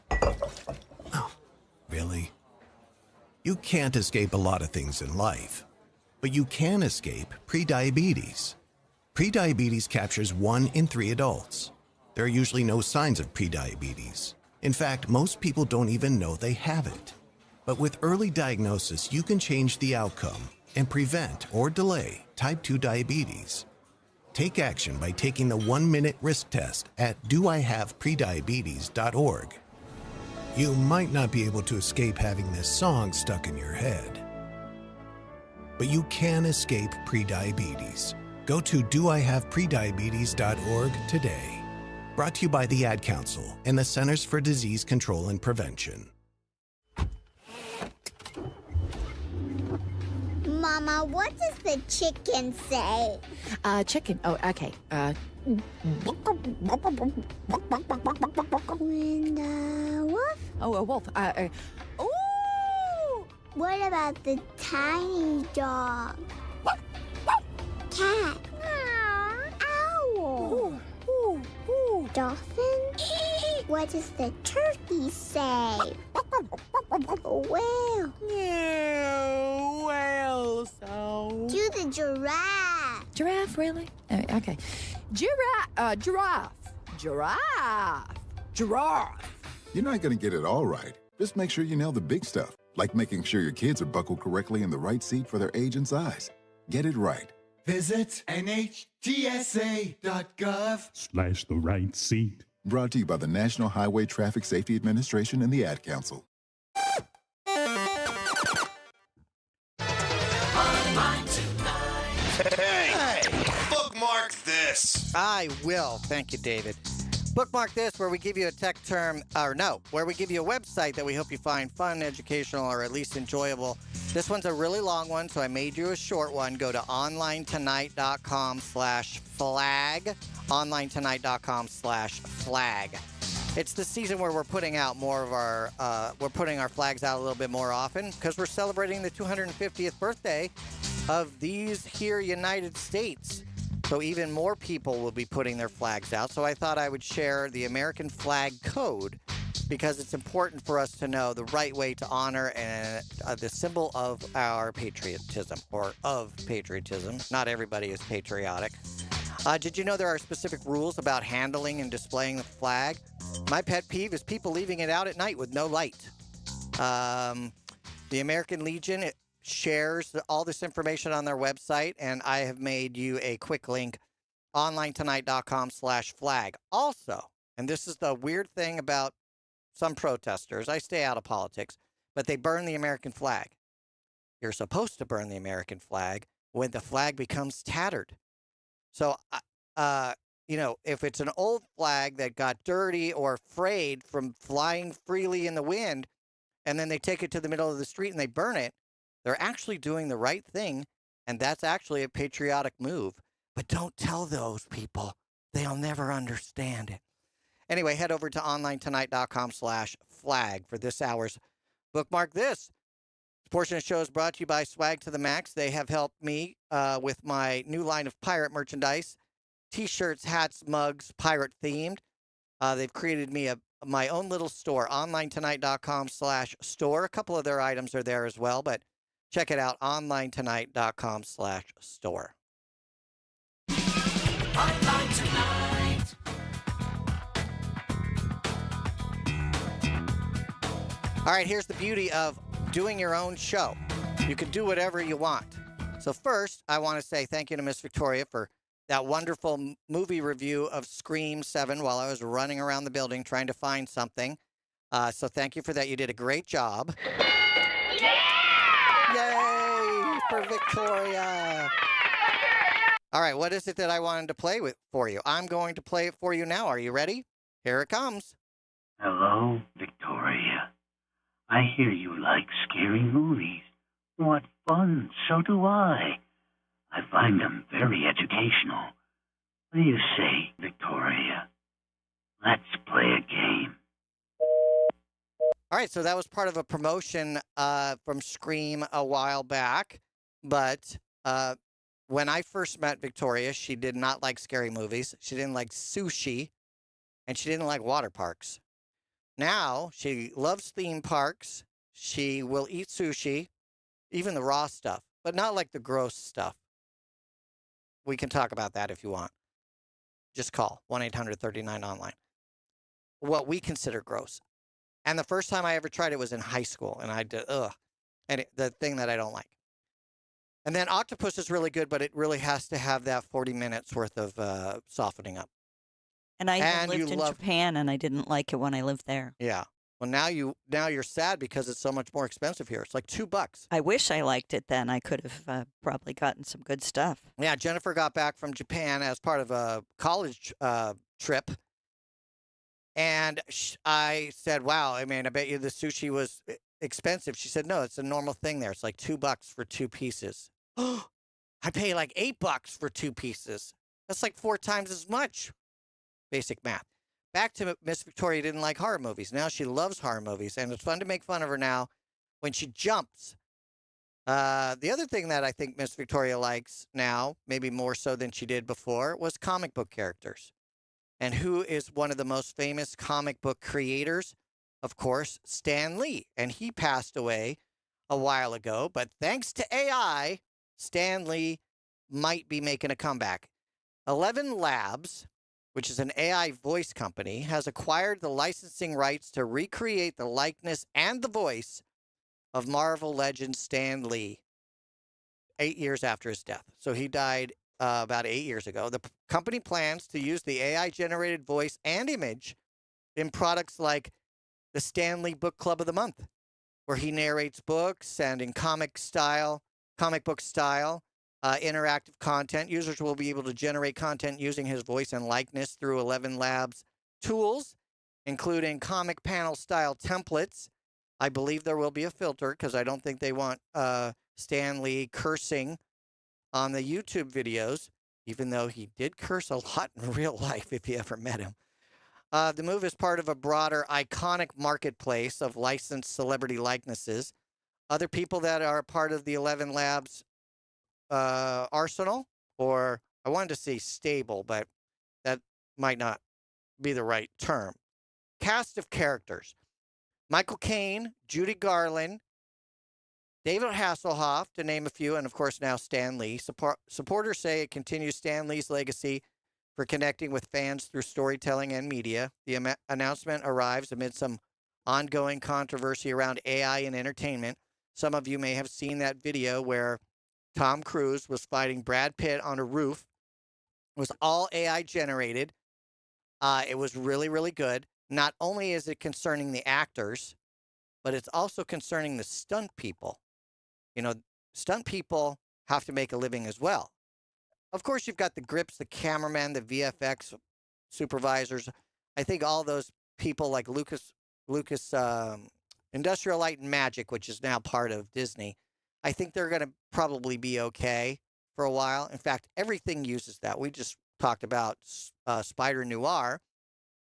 Oh, really? You can't escape a lot of things in life, but you can escape prediabetes. Prediabetes captures 1 in 3 adults. There are usually no signs of prediabetes. In fact, most people don't even know they have it. But with early diagnosis, you can change the outcome and prevent or delay type 2 diabetes. Take action by taking the 1-minute risk test at doihaveprediabetes.org. You might not be able to escape having this song stuck in your head, but you can escape prediabetes. Go to doihaveprediabetes.org today. Brought to you by the Ad Council and the Centers for Disease Control and Prevention. Mama, what does the chicken say? Chicken. Oh, okay. When the wolf? Oh, a wolf. Ooh! What about the tiny dog? Cat? Owl? Dolphin? What does the turkey say? Whale? Whale sound. Do the giraffe. Giraffe, really? Okay. Giraffe. You're not going to get it all right. Just make sure you nail the big stuff, like making sure your kids are buckled correctly in the right seat for their age and size. Get it right. Visit NHTSA.gov/the right seat. Brought to you by the National Highway Traffic Safety Administration and the Ad Council. Hey, bookmark this. I will. Thank you, David. Bookmark this, where we give you a tech term, where we give you a website that we hope you find fun, educational, or at least enjoyable. This one's a really long one, so I made you a short one. Go to onlinetonight.com/flag. onlinetonight.com/flag. It's the season where we're putting out more of our, we're putting our flags out a little bit more often because we're celebrating the 250th birthday of these here United States. So even more people will be putting their flags out. So I thought I would share the American flag code because it's important for us to know the right way to honor and the symbol of our patriotism, or of patriotism. Not everybody is patriotic. Did you know there are specific rules about handling and displaying the flag? My pet peeve is people leaving it out at night with no light. The American Legion shares all this information on their website, and I have made you a quick link, onlinetonight.com/flag. Also, and this is the weird thing about some protesters, I stay out of politics, but they burn the American flag. You're supposed to burn the American flag when the flag becomes tattered. So, if it's an old flag that got dirty or frayed from flying freely in the wind, and then they take it to the middle of the street and they burn it, they're actually doing the right thing, and that's actually a patriotic move. But don't tell those people. They'll never understand it. Anyway, head over to onlinetonight.com/flag for this hour's Bookmark This. This portion of the show is brought to you by Swag to the Max. They have helped me with my new line of pirate merchandise, T-shirts, hats, mugs, pirate-themed. They've created me my own little store, onlinetonight.com/store. A couple of their items are there as well, but check it out, onlinetonight.com/store. Online Tonight. All right, here's the beauty of doing your own show. You can do whatever you want. So first, I want to say thank you to Miss Victoria for that wonderful movie review of Scream 7 while I was running around the building trying to find something. So thank you for that. You did a great job. Yeah! Yay for Victoria. All right, what is it that I wanted to play with for you? I'm going to play it for you now. Are you ready? Here it comes. Hello, Victoria. I hear you like scary movies. What fun, so do I. I find them very educational. What do you say, Victoria? Let's play a game. All right, so that was part of a promotion from Scream a while back. But when I first met Victoria, she did not like scary movies. She didn't like sushi, and she didn't like water parks. Now, she loves theme parks. She will eat sushi, even the raw stuff, but not like the gross stuff. We can talk about that if you want. Just call 1-800-39-ONLINE. What we consider gross. And the first time I ever tried it was in high school, and I did, and the thing that I don't like. And then octopus is really good, but it really has to have that 40 minutes worth of softening up. And I lived in Japan, and I didn't like it when I lived there. Yeah. Well, now you're sad because it's so much more expensive here. It's like $2. I wish I liked it then. I could have probably gotten some good stuff. Yeah, Jennifer got back from Japan as part of a college trip. And I said, wow, I mean, I bet you the sushi was expensive. She said, no, it's a normal thing there. It's like $2 for 2 pieces. I pay like $8 for 2 pieces. That's like 4 times as much. Basic math. Back to Miss Victoria didn't like horror movies. Now she loves horror movies, and it's fun to make fun of her now when she jumps. The other thing that I think Miss Victoria likes now, maybe more so than she did before, was comic book characters. And who is one of the most famous comic book creators? Of course, Stan Lee. And he passed away a while ago, but thanks to AI, Stan Lee might be making a comeback. 11 Labs, which is an AI voice company, has acquired the licensing rights to recreate the likeness and the voice of Marvel legend Stan Lee 8 years after his death. So he died about 8 years ago. The company plans to use the AI-generated voice and image in products like the Stan Lee Book Club of the Month, where he narrates books and in comic book style. Interactive content. Users will be able to generate content using his voice and likeness through 11 Labs tools, including comic panel style templates. I believe there will be a filter because I don't think they want Stan Lee cursing on the YouTube videos, even though he did curse a lot in real life if you ever met him. The move is part of a broader iconic marketplace of licensed celebrity likenesses. Other people that are part of the 11 Labs arsenal, or I wanted to say stable, but that might not be the right term. cast of characters. Michael Caine, Judy Garland, David Hasselhoff, to name a few, and of course now Stan Lee. Supporters say it continues Stan Lee's legacy for connecting with fans through storytelling and media. The announcement arrives amid some ongoing controversy around AI in entertainment. Some of you may have seen that video where Tom Cruise was fighting Brad Pitt on a roof. It was all AI generated. It was really, really good. Not only is it concerning the actors, but it's also concerning the stunt people. You know, stunt people have to make a living as well. Of course, you've got the grips, the cameramen, the VFX supervisors. I think all those people like Lucas Industrial Light and Magic, which is now part of Disney, I think they're going to probably be okay for a while. In fact, everything uses that. We just talked about Spider Noir.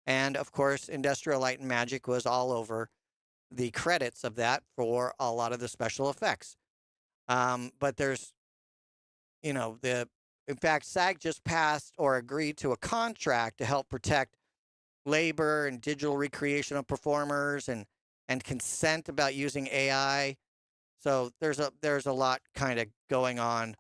And, of course, Industrial Light and Magic was all over the credits of that for a lot of the special effects. But there's, you know, in fact, SAG just passed or agreed to a contract to help protect labor and digital recreation of performers and consent about using AI. So there's a lot kind of going on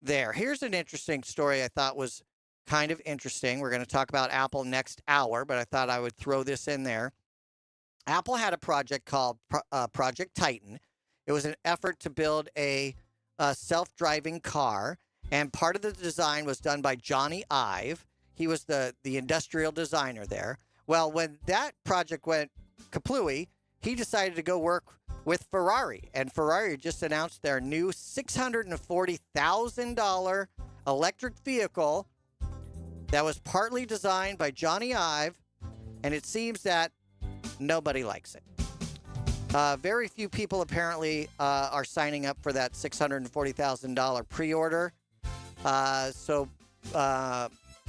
there. Here's an interesting story I thought was kind of interesting. We're going to talk about Apple next hour, but I thought I would throw this in there. Apple had a project called Project Titan. It was an effort to build a self-driving car, and part of the design was done by Johnny Ive. He was the industrial designer there. Well, when that project went kaplooey, he decided to go work with Ferrari, and Ferrari just announced their new $640,000 electric vehicle that was partly designed by Johnny Ive, and it seems that nobody likes it. Very few people apparently are signing up for that $640,000 pre-order. So,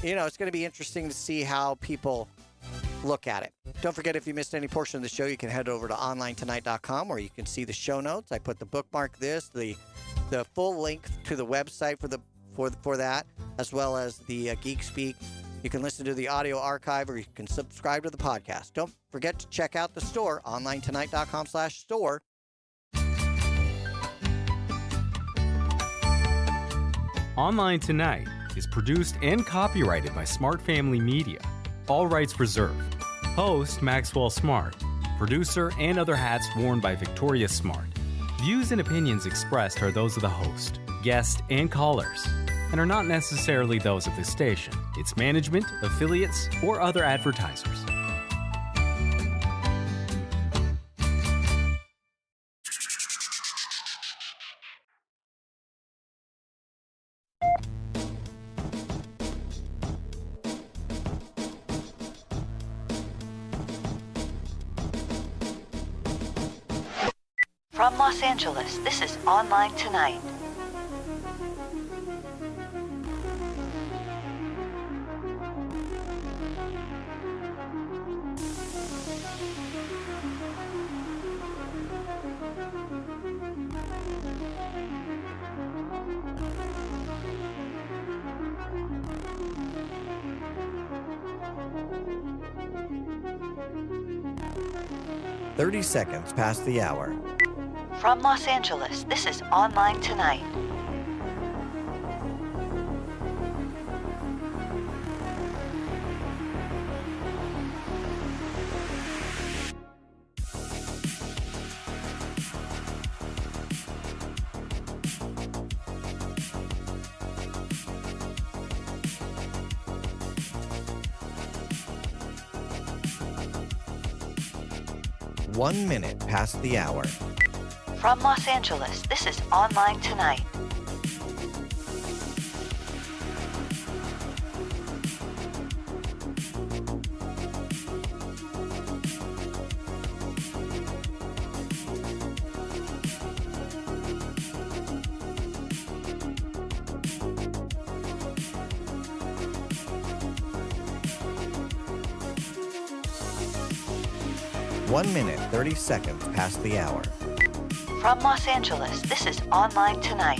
you know, it's going to be interesting to see how people look at it. Don't forget, if you missed any portion of the show, you can head over to onlinetonight.com where you can see the show notes. I put the bookmark the full link to the website for that, as well as the Geek Speak. You can listen to the audio archive, or you can subscribe to the podcast. Don't forget to check out the store, onlinetonight.com/store. Online Tonight is produced and copyrighted by Smart Family Media. All rights reserved. Host Maxwell Smart. Producer and other hats worn by Victoria Smart. Views and opinions expressed are those of the host, guest, and callers, and are not necessarily those of the station, its management, affiliates, or other advertisers. From Los Angeles, this is Online Tonight. "30 seconds past the hour." From Los Angeles, this is Online Tonight. "1 minute past the hour." From Los Angeles, this is Online Tonight. "1 minute, 30 seconds past the hour." From Los Angeles, this is Online Tonight.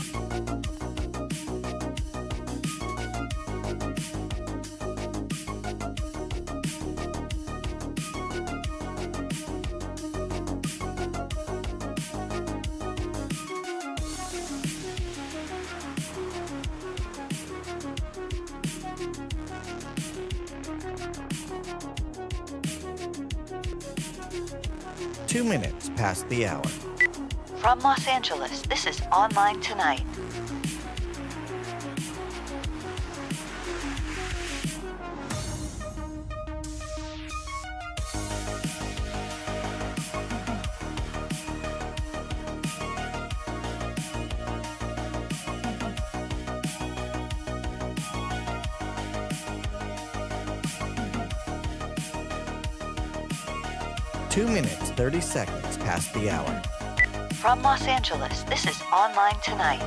2 minutes past the hour. From Los Angeles, this is Online Tonight. Two minutes, 30 seconds past the hour. From Los Angeles, this is Online Tonight.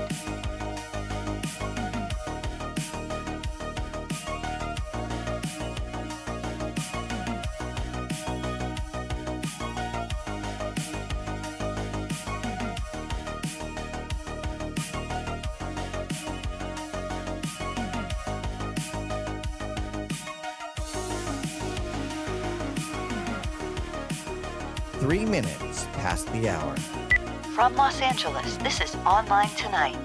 Three minutes past the hour. From Los Angeles, this is Online Tonight.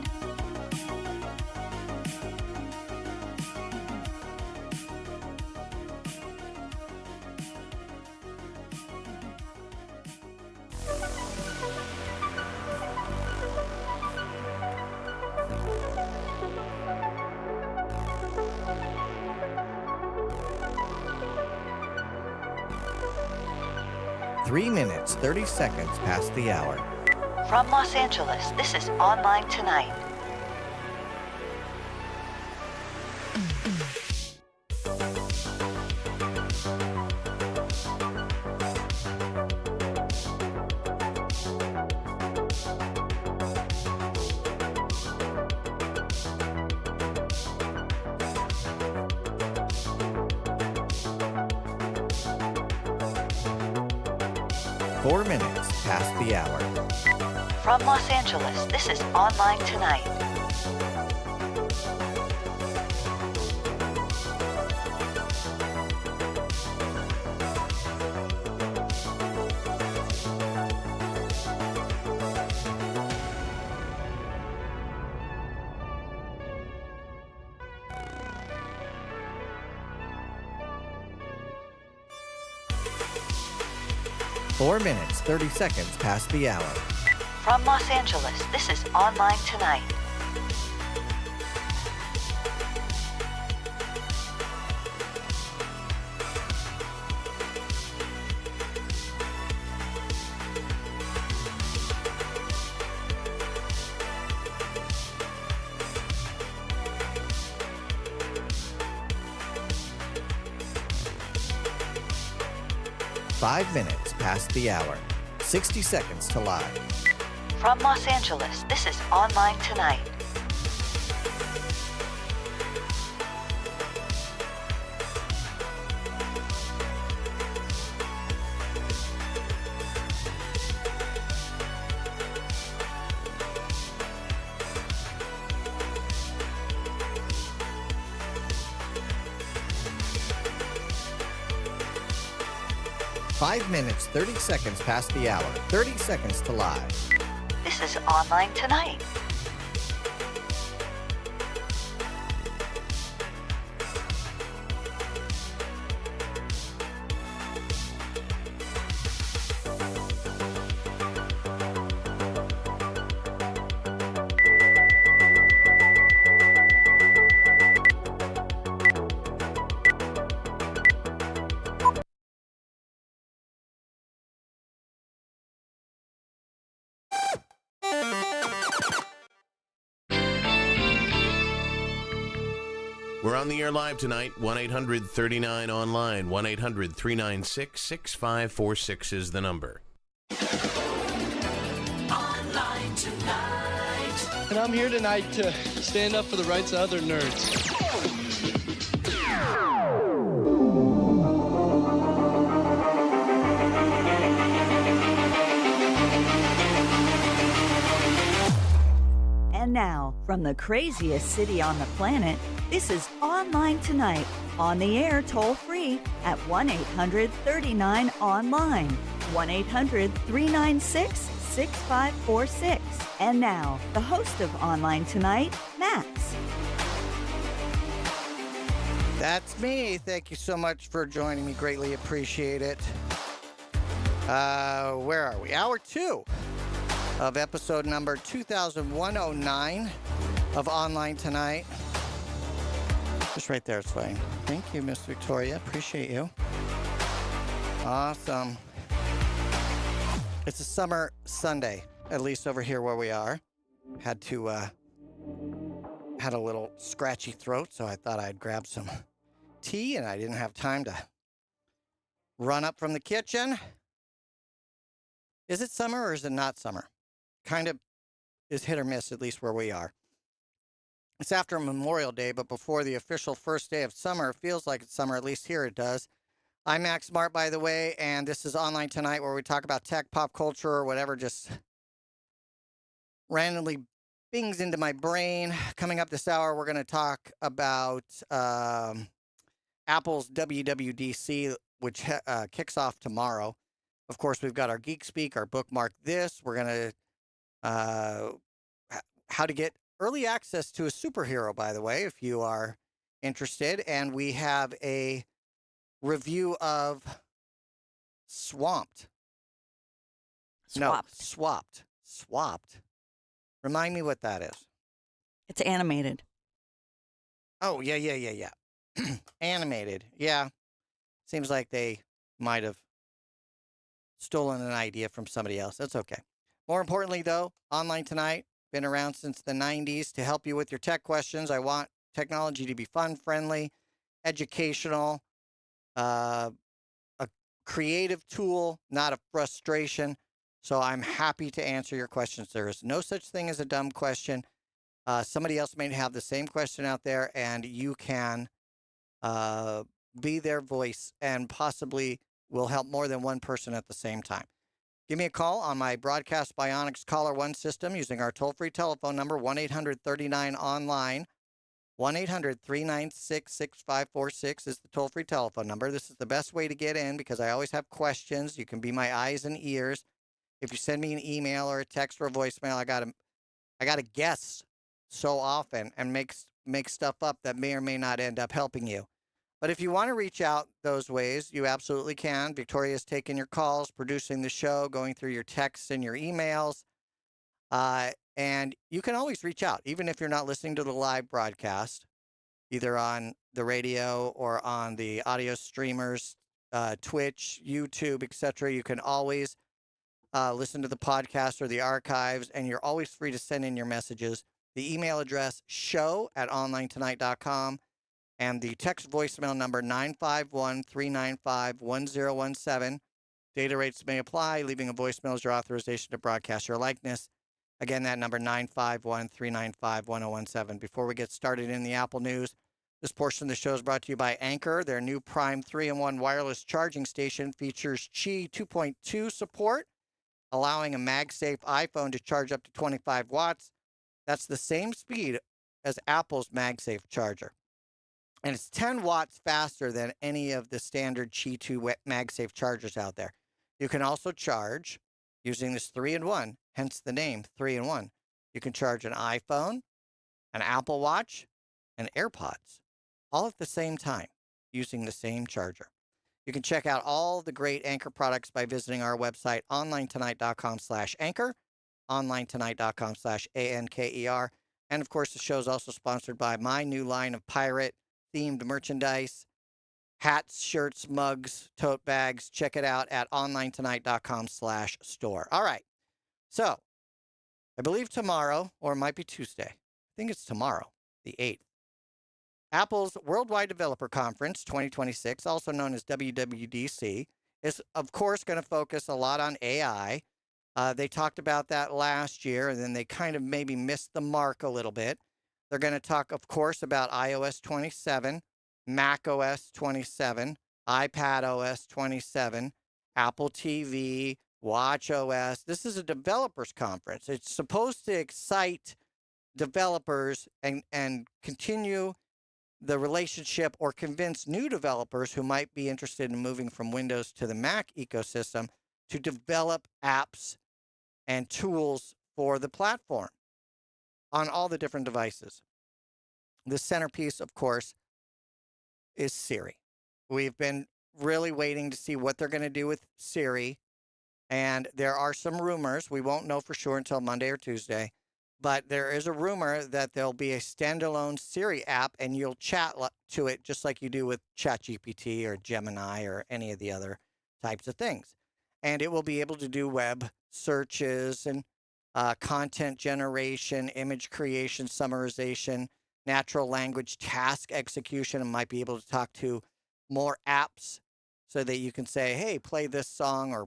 Three minutes, 30 seconds past the hour. From Los Angeles, this is Online Tonight. Four minutes past the hour. From Los Angeles, this is Online Tonight. Four minutes, 30 seconds past the hour. From Los Angeles, this is Online Tonight. Five minutes past the hour. 60 seconds to live. From Los Angeles, this is Online Tonight. Five minutes, 30 seconds past the hour. 30 seconds to live. This is Online Tonight. We're on the air live tonight. 1-800-39-ONLINE. 1-800-396-6546 is the number. Online Tonight. And I'm here tonight to stand up for the rights of other nerds. And now, from the craziest city on the planet, this is Online Tonight, on the air toll-free at 1-800-39-ONLINE, 1-800-396-6546. And now, the host of Online Tonight, Max. That's me. Thank you so much for joining me. Greatly appreciate it. Where are we? Hour 2 of episode number 2109 of Online Tonight. Just right there, it's fine. Thank you, Miss Victoria. Appreciate you. Awesome. It's a summer Sunday, at least over here where we are. Had a little scratchy throat, so I thought I'd grab some tea, and I didn't have time to run up from the kitchen. Is it summer or is it not summer? Kind of is hit or miss, at least where we are. It's after Memorial Day, but before the official first day of summer. It feels like it's summer, at least here it does. I'm Max Smart, by the way, and this is Online Tonight, where we talk about tech, pop culture, or whatever just randomly bings into my brain. Coming up this hour, we're going to talk about Apple's WWDC, which kicks off tomorrow. Of course, we've got our Geek Speak, our Bookmark This. We're going to how to get early access to a superhero, by the way, if you are interested. And we have a review of Swamped. Swapped. Remind me what that is. It's animated. Oh, yeah. Animated. Yeah. Seems like they might have stolen an idea from somebody else. That's okay. More importantly, though, Online Tonight, been around since the 90s to help you with your tech questions. I want technology to be fun, friendly, educational, a creative tool, not a frustration. So I'm happy to answer your questions. There is no such thing as a dumb question. Somebody else may have the same question out there, and you can be their voice and possibly will help more than one person at the same time. Give me a call on my Broadcast Bionics Caller One system using our toll-free telephone number, 1-800-39-ONLINE. 1-800-396-6546 is the toll-free telephone number. This is the best way to get in because I always have questions. You can be my eyes and ears. If you send me an email or a text or a voicemail, I gotta guess so often and make stuff up that may or may not end up helping you. But if you want to reach out those ways, you absolutely can. Victoria's taking your calls, producing the show, going through your texts and your emails. And you can always reach out, even if you're not listening to the live broadcast, either on the radio or on the audio streamers, Twitch, YouTube, etc. You can always listen to the podcast or the archives, and you're always free to send in your messages. The email address, show@onlinetonight.com, and the text voicemail number, 951-395-1017. Data rates may apply. Leaving a voicemail is your authorization to broadcast your likeness. Again, that number, 951-395-1017. Before we get started in the Apple news, this portion of the show is brought to you by Anchor. Their new Prime 3-in-1 wireless charging station features Qi 2.2 support, allowing a MagSafe iPhone to charge up to 25 watts. That's the same speed as Apple's MagSafe charger. And it's 10 watts faster than any of the standard Qi 2 MagSafe chargers out there. You can also charge using this 3-in-1, hence the name 3-in-1. You can charge an iPhone, an Apple Watch, and AirPods, all at the same time using the same charger. You can check out all the great Anchor products by visiting our website, onlinetonight.com/anchor, onlinetonight.com/ANKER. And of course, the show is also sponsored by my new line of pirate-themed merchandise, hats, shirts, mugs, tote bags. Check it out at onlinetonight.com/store. All right. So, I believe tomorrow, or it might be Tuesday. I think it's tomorrow, the 8th. Apple's Worldwide Developer Conference 2026, also known as WWDC, is, of course, going to focus a lot on AI. They talked about that last year, and then they kind of maybe missed the mark a little bit. They're going to talk, of course, about iOS 27, macOS 27, iPadOS 27, Apple TV, watchOS. This is a developers conference. It's supposed to excite developers and continue the relationship or convince new developers who might be interested in moving from Windows to the Mac ecosystem to develop apps and tools for the platform on all the different devices. The centerpiece, of course, is Siri. We've been really waiting to see what they're going to do with Siri. And there are some rumors. We won't know for sure until Monday or Tuesday. But there is a rumor that there'll be a standalone Siri app and you'll chat to it just like you do with ChatGPT or Gemini or any of the other types of things. And it will be able to do web searches and content generation, image creation, summarization, natural language task execution, and might be able to talk to more apps so that you can say, hey, play this song or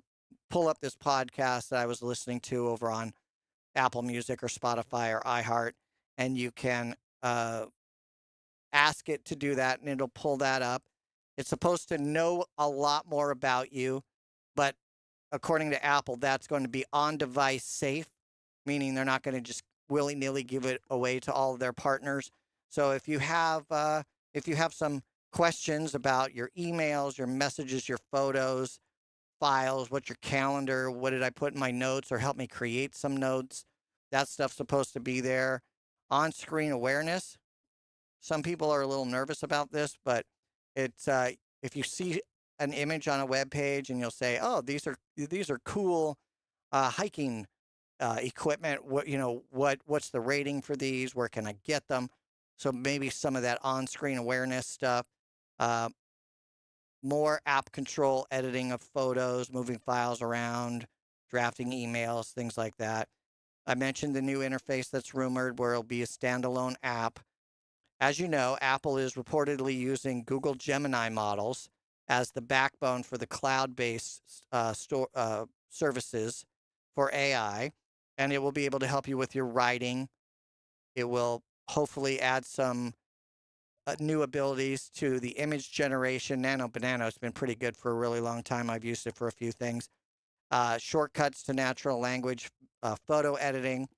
pull up this podcast that I was listening to over on Apple Music or Spotify or iHeart, and you can ask it to do that, and it'll pull that up. It's supposed to know a lot more about you, but according to Apple, that's going to be on-device safe, meaning they're not going to just willy-nilly give it away to all of their partners. So if you have some questions about your emails, your messages, your photos, files, what's your calendar, what did I put in my notes, or help me create some notes, that stuff's supposed to be there. On-screen awareness. Some people are a little nervous about this, but it's if you see an image on a web page and you'll say, oh, these are cool hiking equipment. What's the rating for these? Where can I get them? So maybe some of that on-screen awareness stuff. More app control, editing of photos, moving files around, drafting emails, things like that. I mentioned the new interface that's rumored where it'll be a standalone app. As you know, Apple is reportedly using Google Gemini models as the backbone for the cloud-based services for AI, and it will be able to help you with your writing. It will hopefully add some new abilities to the image generation. Nano Banana has been pretty good for a really long time. I've used it for a few things. Shortcuts to natural language, photo editing.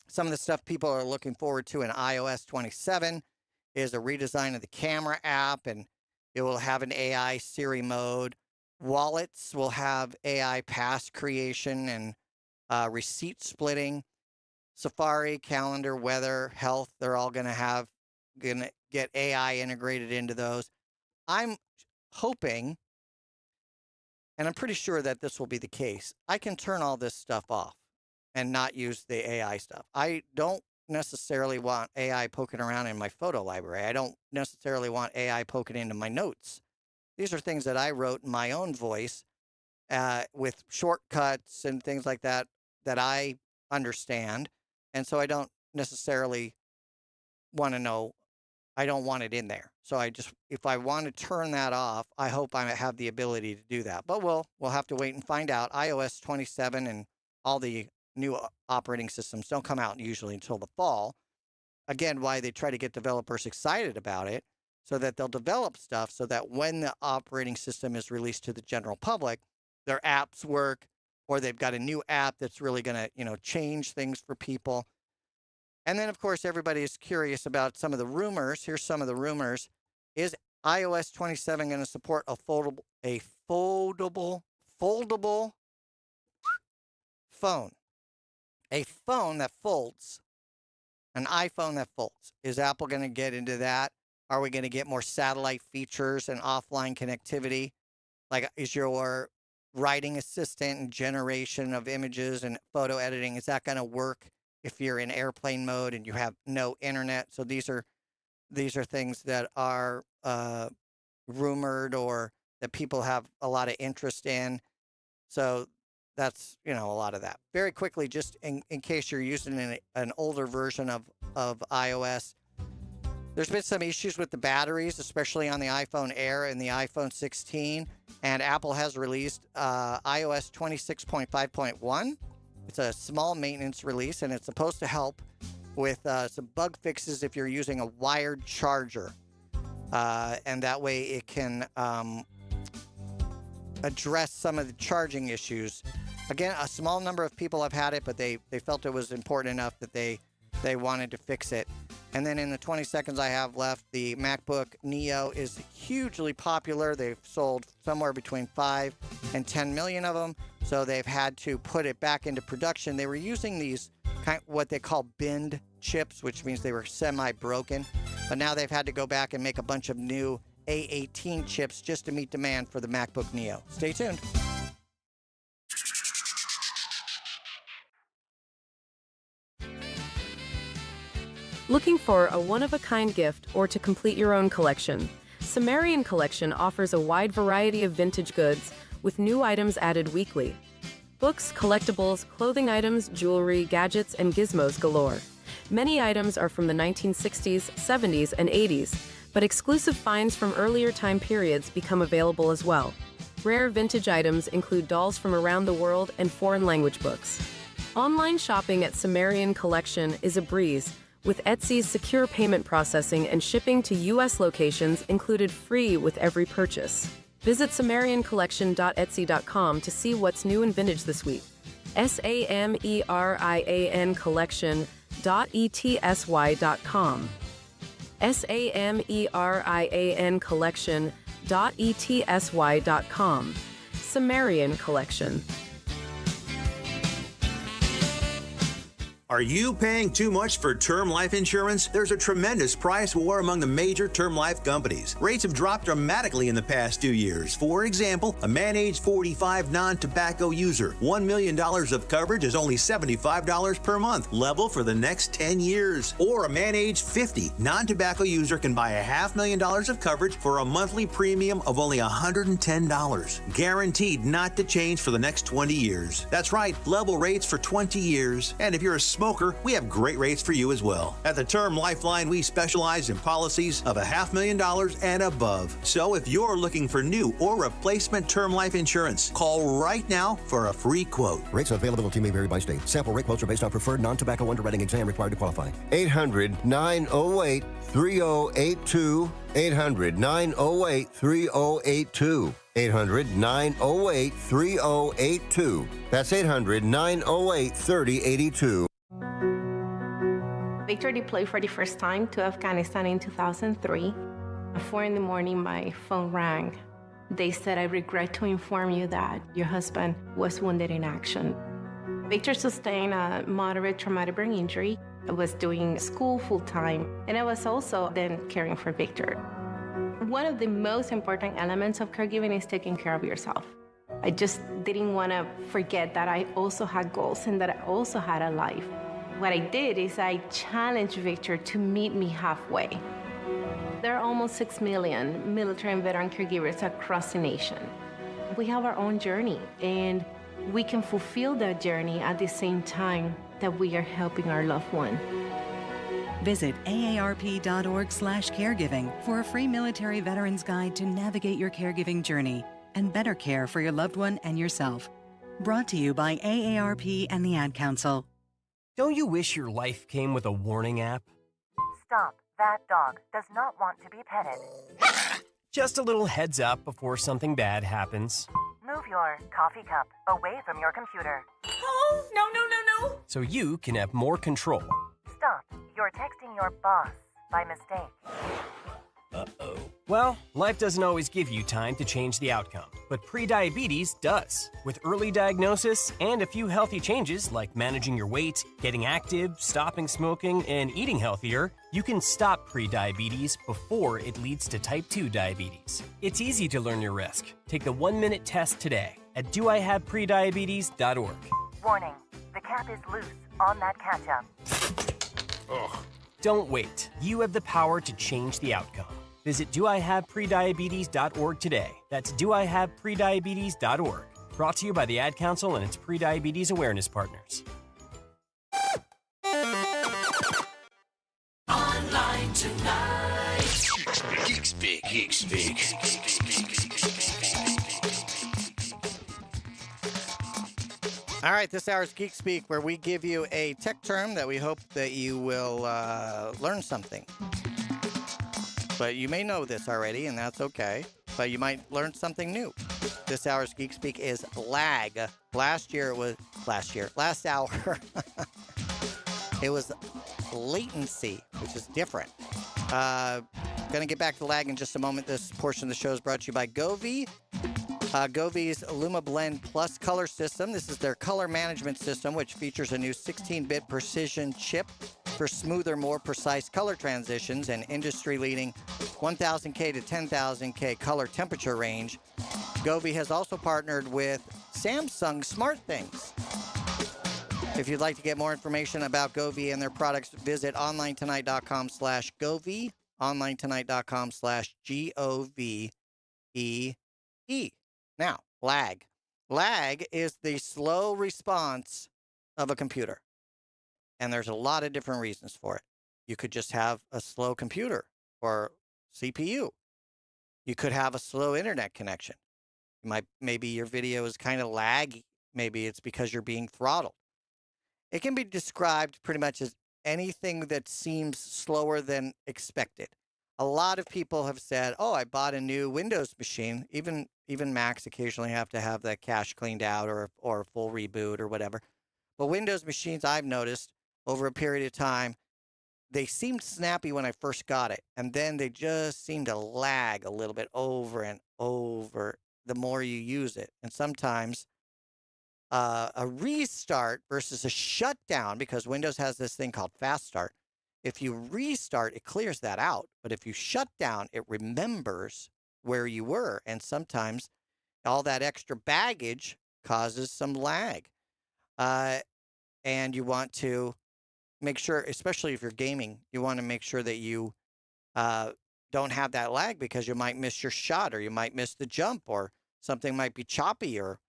Some of the stuff people are looking forward to in iOS 27 is a redesign of the camera app, and it will have an AI Siri mode. Wallets will have AI pass creation and receipt splitting. Safari, calendar, weather, health, they're all going to get AI integrated into those. I'm hoping, and I'm pretty sure that this will be the case, I can turn all this stuff off and not use the AI stuff. I don't necessarily want AI poking around in my photo library. I don't necessarily want AI poking into my notes. These are things that I wrote in my own voice with shortcuts and things like that that I understand. And so I don't necessarily want to know, I don't want it in there. So if I want to turn that off, I hope I have the ability to do that. But we'll have to wait and find out. iOS 27 and all the new operating systems don't come out usually until the fall. Again, why they try to get developers excited about it, so that they'll develop stuff so that when the operating system is released to the general public, their apps work, or they've got a new app that's really going to, change things for people. And then, of course, everybody is curious about some of the rumors. Here's some of the rumors. Is iOS 27 going to support a foldable phone? A phone that folds. An iPhone that folds. Is Apple going to get into that? Are we going to get more satellite features and offline connectivity? Like, is your writing assistant and generation of images and photo editing, is that going to work if you're in airplane mode and you have no internet? So these are things that are rumored or that people have a lot of interest in. So that's, a lot of that. Very quickly, just in case you're using an older version of iOS, there's been some issues with the batteries, especially on the iPhone Air and the iPhone 16. And Apple has released iOS 26.5.1. It's a small maintenance release, and it's supposed to help with some bug fixes if you're using a wired charger. And that way it can address some of the charging issues. Again, a small number of people have had it, but they felt it was important enough that they wanted to fix it. And then in the 20 seconds I have left, the MacBook Neo is hugely popular. They've sold somewhere between 5 and 10 million of them. So they've had to put it back into production. They were using these what they call binned chips, which means they were semi-broken. But now they've had to go back and make a bunch of new A18 chips just to meet demand for the MacBook Neo. Stay tuned. Looking for a one-of-a-kind gift or to complete your own collection? Sumerian Collection offers a wide variety of vintage goods with new items added weekly. Books, collectibles, clothing items, jewelry, gadgets, and gizmos galore. Many items are from the 1960s, 70s, and 80s, but exclusive finds from earlier time periods become available as well. Rare vintage items include dolls from around the world and foreign language books. Online shopping at Sumerian Collection is a breeze, with Etsy's secure payment processing and shipping to U.S. locations included free with every purchase. Visit SumerianCollection.etsy.com to see what's new in vintage this week. SAMERIAN Collection.etsy.com. SAMERIAN Collection.etsy.com. Sumerian Collection. Are you paying too much for term life insurance? There's a tremendous price war among the major term life companies. Rates have dropped dramatically in the past 2 years. For example, a man age 45 non-tobacco user, $1 million of coverage is only $75 per month, level for the next 10 years. Or a man age 50 non-tobacco user can buy $500,000 of coverage for a monthly premium of only $110, guaranteed not to change for the next 20 years. That's right, level rates for 20 years. And if you're a smoker, we have great rates for you as well. At the Term Lifeline, we specialize in policies of $500,000 and above. So if you're looking for new or replacement term life insurance, call right now for a free quote. Rates and availability may vary by state. Sample rate quotes are based on preferred non-tobacco underwriting exam required to qualify. 800-908-3082. 800-908-3082. 800-908-3082. That's 800-908-3082. Victor deployed for the first time to Afghanistan in 2003. At 4 in the morning, my phone rang. They said, "I regret to inform you that your husband was wounded in action." Victor sustained a moderate traumatic brain injury. I was doing school full-time, and I was also then caring for Victor. One of the most important elements of caregiving is taking care of yourself. I just didn't want to forget that I also had goals and that I also had a life. What I did is I challenged Victor to meet me halfway. There are almost 6 million military and veteran caregivers across the nation. We have our own journey, and we can fulfill that journey at the same time that we are helping our loved one. Visit aarp.org/caregiving for a free military veterans guide to navigate your caregiving journey and better care for your loved one and yourself. Brought to you by AARP and the Ad Council. Don't you wish your life came with a warning app? Stop. That dog does not want to be petted. Just a little heads up before something bad happens. Move your coffee cup away from your computer. Oh, no. So you can have more control. Stop. You're texting your boss by mistake. Uh-oh. Well, life doesn't always give you time to change the outcome, but prediabetes does. With early diagnosis and a few healthy changes like managing your weight, getting active, stopping smoking, and eating healthier, you can stop prediabetes before it leads to type 2 diabetes. It's easy to learn your risk. Take the 1-minute test today at doihaveprediabetes.org. Warning, the cap is loose on that ketchup. Ugh. Don't wait. You have the power to change the outcome. Visit doihaveprediabetes.org today. That's doihaveprediabetes.org. Brought to you by the Ad Council and its prediabetes awareness partners. Online tonight. Geek Speak. Geek Speak. All right, this hour's Geek Speak, where we give you a tech term that we hope that you will learn something. But you may know this already, and that's okay. But you might learn something new. This hour's Geek Speak is lag. Last hour, it was latency, which is different. Going to get back to lag in just a moment. This portion of the show is brought to you by Govee. Govee's LumaBlend Plus color system. This is their color management system, which features a new 16-bit precision chip for smoother, more precise color transitions and industry-leading 1000K to 10,000K color temperature range, Govee has also partnered with Samsung SmartThings. If you'd like to get more information about Govee and their products, visit onlinetonight.com/Govee, onlinetonight.com/GOVEE. Now, lag. Lag is the slow response of a computer. And there's a lot of different reasons for it. You could just have a slow computer or CPU. You could have a slow internet connection. Maybe your video is kind of laggy. Maybe it's because you're being throttled. It can be described pretty much as anything that seems slower than expected. A lot of people have said, oh, I bought a new Windows machine. Even Macs occasionally have to have the cache cleaned out or a full reboot or whatever. But Windows machines, I've noticed over a period of time, they seemed snappy when I first got it. And then they just seem to lag a little bit over and over the more you use it. And sometimes a restart versus a shutdown, because Windows has this thing called Fast Start. If you restart, it clears that out. But if you shut down, it remembers where you were. And sometimes all that extra baggage causes some lag. And you want to make sure, especially if you're gaming, you want to make sure that you don't have that lag, because you might miss your shot, or you might miss the jump, or something might be choppy, or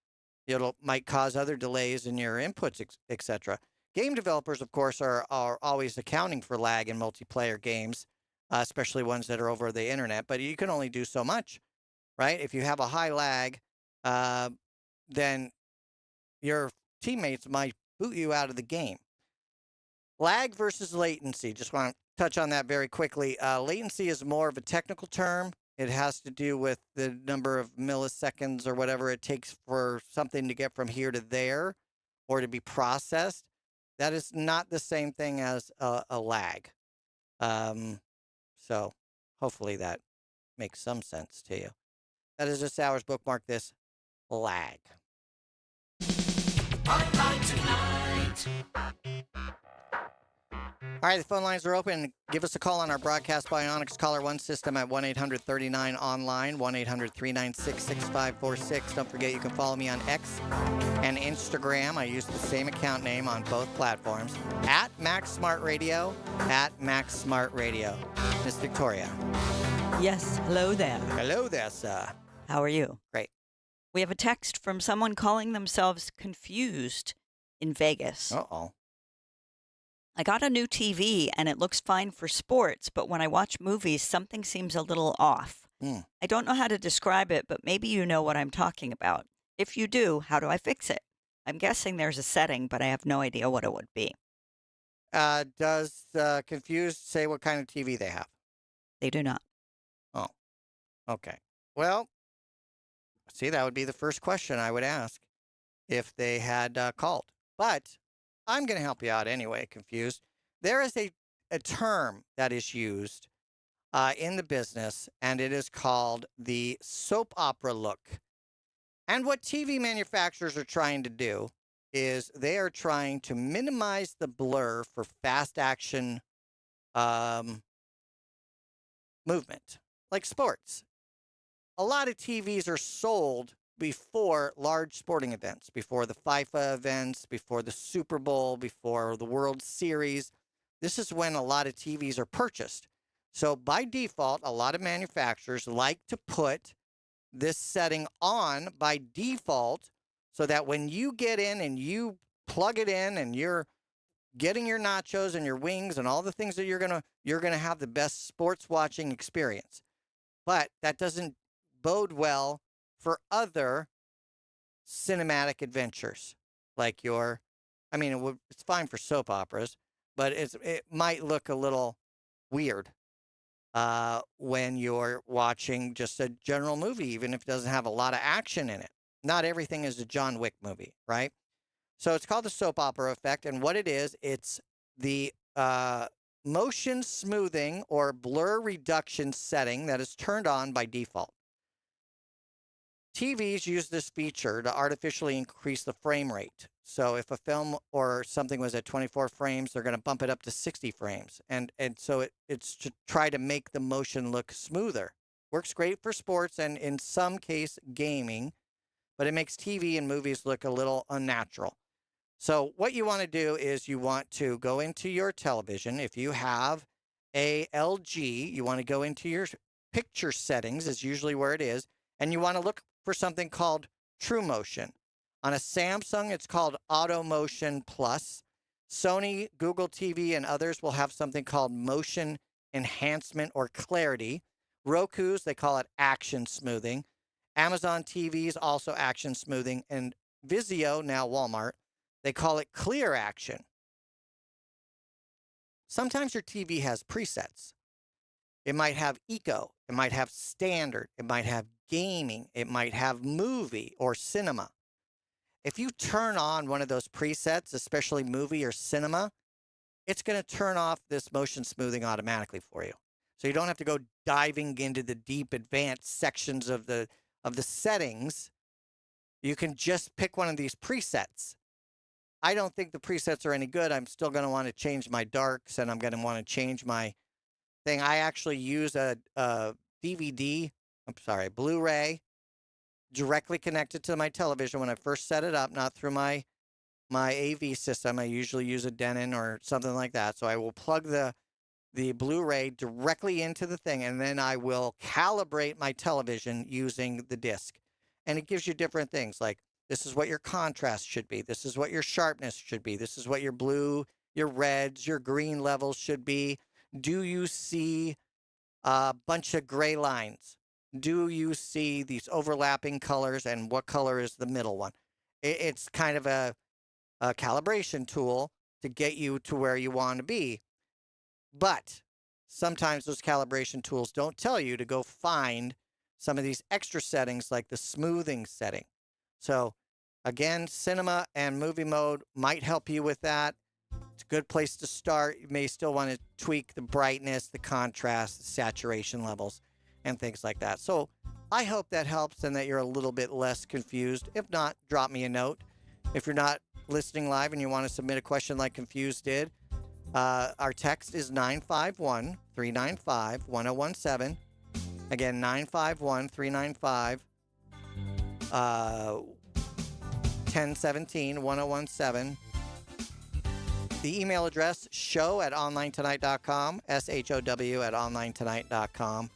might cause other delays in your inputs, etc. Game developers, of course, are always accounting for lag in multiplayer games, especially ones that are over the internet. But you can only do so much, right? If you have a high lag, then your teammates might boot you out of the game. Lag versus latency. Just want to touch on that very quickly. Latency is more of a technical term. It has to do with the number of milliseconds or whatever it takes for something to get from here to there or to be processed. That is not the same thing as a lag. So hopefully that makes some sense to you. That is this hour's bookmark, this lag. Online Tonight. All right, the phone lines are open. Give us a call on our Broadcast Bionics Caller 1 system at 1-800-39-ONLINE, 1-800-396-6546. Don't forget, you can follow me on X and Instagram. I use the same account name on both platforms, at Max Smart Radio, at Max Smart Radio. Miss Victoria. Yes, hello there. Hello there, sir. How are you? Great. We have a text from someone calling themselves Confused in Vegas. Uh-oh. I got a new TV and it looks fine for sports, but when I watch movies, something seems a little off. I don't know how to describe it, but maybe you know what I'm talking about. If you do, how do I fix it? I'm guessing there's a setting, but I have no idea what it would be. Does Confused say what kind of TV they have? They do not. Oh, okay. Well, see, that would be the first question I would ask if they had called. But I'm going to help you out anyway, Confused. There is a term that is used in the business, and it is called the soap opera look. And what TV manufacturers are trying to do is they are trying to minimize the blur for fast action movement, like sports. A lot of TVs are sold before large sporting events, before the FIFA events, before the Super Bowl, before the World Series. This is when a lot of TVs are purchased. So by default, a lot of manufacturers like to put this setting on by default so that when you get in and you plug it in and you're getting your nachos and your wings and all the things that you're gonna have the best sports watching experience. But that doesn't bode well for other cinematic adventures, like it's fine for soap operas, but it might look a little weird when you're watching just a general movie, even if it doesn't have a lot of action in it. Not everything is a John Wick movie, right? So it's called the soap opera effect, and what it is, it's the motion smoothing or blur reduction setting that is turned on by default. TVs use this feature to artificially increase the frame rate. So if a film or something was at 24 frames, they're going to bump it up to 60 frames. And so it's to try to make the motion look smoother. Works great for sports and in some case gaming, but it makes TV and movies look a little unnatural. So what you want to do is you want to go into your television. If you have a LG, you want to go into your picture settings is usually where it is, and you want to look for something called True Motion. On a Samsung, it's called Auto Motion Plus. Sony, Google TV, and others will have something called Motion Enhancement or Clarity. Roku's, they call it Action Smoothing. Amazon TV's also Action Smoothing. And Vizio, now Walmart, they call it Clear Action. Sometimes your TV has presets. It might have Eco. It might have Standard. It might have Gaming. It might have Movie or Cinema. If you turn on one of those presets, especially Movie or Cinema, it's going to turn off this motion smoothing automatically for you. So you don't have to go diving into the deep advanced sections of the settings. You can just pick one of these presets. I don't think the presets are any good. I'm still going to want to change my darks, and I'm going to want to change my thing. I actually use a Blu-ray directly connected to my television when I first set it up, not through my AV system. I usually use a Denon or something like that. So I will plug the Blu-ray directly into the thing, and then I will calibrate my television using the disc. And it gives you different things like this is what your contrast should be. This is what your sharpness should be. This is what your blue, your reds, your green levels should be. Do you see a bunch of gray lines? Do you see these overlapping colors, and what color is the middle one? It's kind of a calibration tool to get you to where you want to be. But sometimes those calibration tools don't tell you to go find some of these extra settings like the smoothing setting. So again, Cinema and Movie Mode might help you with that. It's a good place to start. You may still want to tweak the brightness, the contrast, the saturation levels, and things like that. So I hope that helps and that you're a little bit less confused. If not, drop me a note. If you're not listening live and you want to submit a question like Confused did, our text is 951-395-1017. Again, 951-395-1017. The email address, show@onlinetonight.com, SHOW@onlinetonight.com.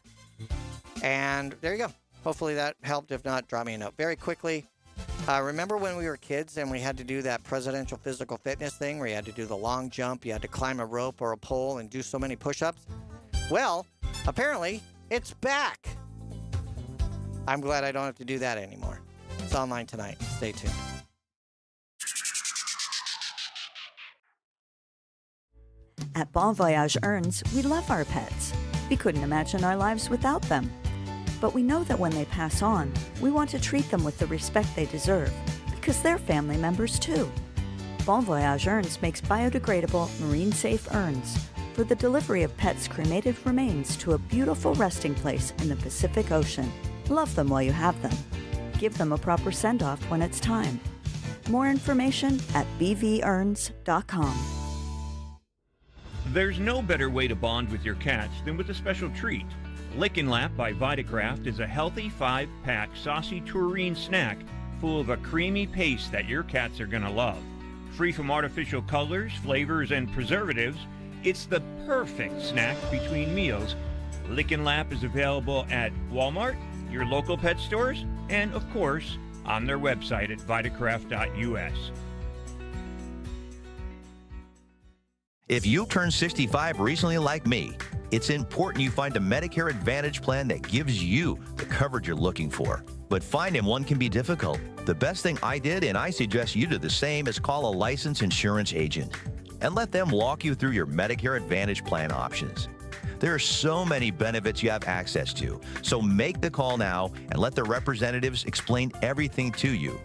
And there you go. Hopefully that helped. If not, drop me a note. Very quickly, remember when we were kids and we had to do that presidential physical fitness thing where you had to do the long jump, you had to climb a rope or a pole and do so many push-ups? Well, apparently it's back. I'm glad I don't have to do that anymore. It's Online Tonight. Stay tuned. At Bon Voyage Earns, we love our pets. We couldn't imagine our lives without them. But we know that when they pass on, we want to treat them with the respect they deserve, because they're family members too. Bon Voyage Earns makes biodegradable, marine-safe urns for the delivery of pets' cremated remains to a beautiful resting place in the Pacific Ocean. Love them while you have them. Give them a proper send-off when it's time. More information at bvorns.com. There's no better way to bond with your cats than with a special treat. Lickin' Lap by Vitacraft is a healthy 5-pack saucy tureen snack full of a creamy paste that your cats are gonna love. Free from artificial colors, flavors, and preservatives, it's the perfect snack between meals. Lickin' Lap is available at Walmart, your local pet stores, and of course, on their website at vitacraft.us. If you turned 65 recently like me, it's important you find a Medicare Advantage plan that gives you the coverage you're looking for. But finding one can be difficult. The best thing I did, and I suggest you do the same, is call a licensed insurance agent and let them walk you through your Medicare Advantage plan options. There are so many benefits you have access to, so make the call now and let the representatives explain everything to you.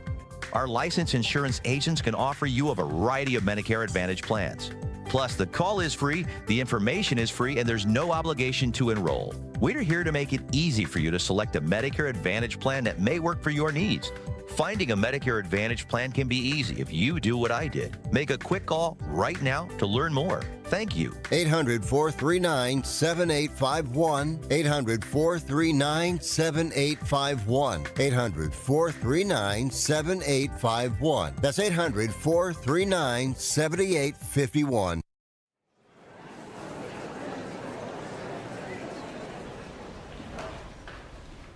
Our licensed insurance agents can offer you a variety of Medicare Advantage plans. Plus, the call is free, the information is free, and there's no obligation to enroll. We're here to make it easy for you to select a Medicare Advantage plan that may work for your needs. Finding a Medicare Advantage plan can be easy if you do what I did. Make a quick call right now to learn more. Thank you. 800-439-7851. 800-439-7851. 800-439-7851. That's 800-439-7851.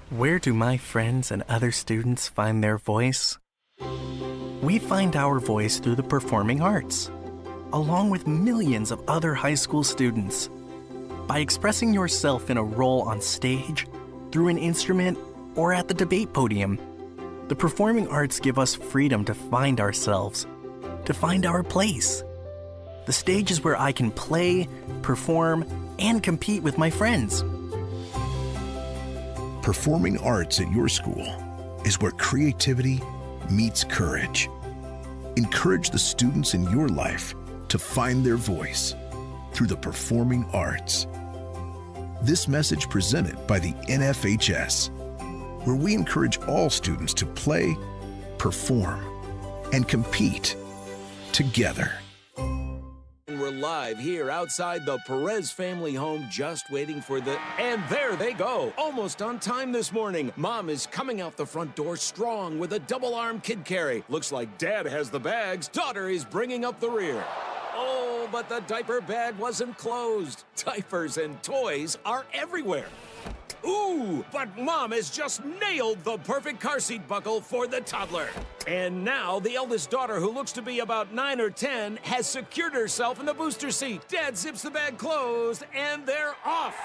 Where do my friends and other students find their voice? We find our voice through the performing arts, along with millions of other high school students. By expressing yourself in a role on stage, through an instrument, or at the debate podium, the performing arts give us freedom to find ourselves, to find our place. The stage is where I can play, perform, and compete with my friends. Performing arts at your school is where creativity meets courage. Encourage the students in your life to find their voice through the performing arts. This message presented by the NFHS, where we encourage all students to play, perform, and compete together. We're live here outside the Perez family home, just waiting for the... And there they go, almost on time this morning. Mom is coming out the front door strong with a double-arm kid carry. Looks like Dad has the bags. Daughter is bringing up the rear. Oh, but the diaper bag wasn't closed. Diapers and toys are everywhere. Ooh, but Mom has just nailed the perfect car seat buckle for the toddler. And now the eldest daughter, who looks to be about 9 or 10, has secured herself in the booster seat. Dad zips the bag closed, and they're off.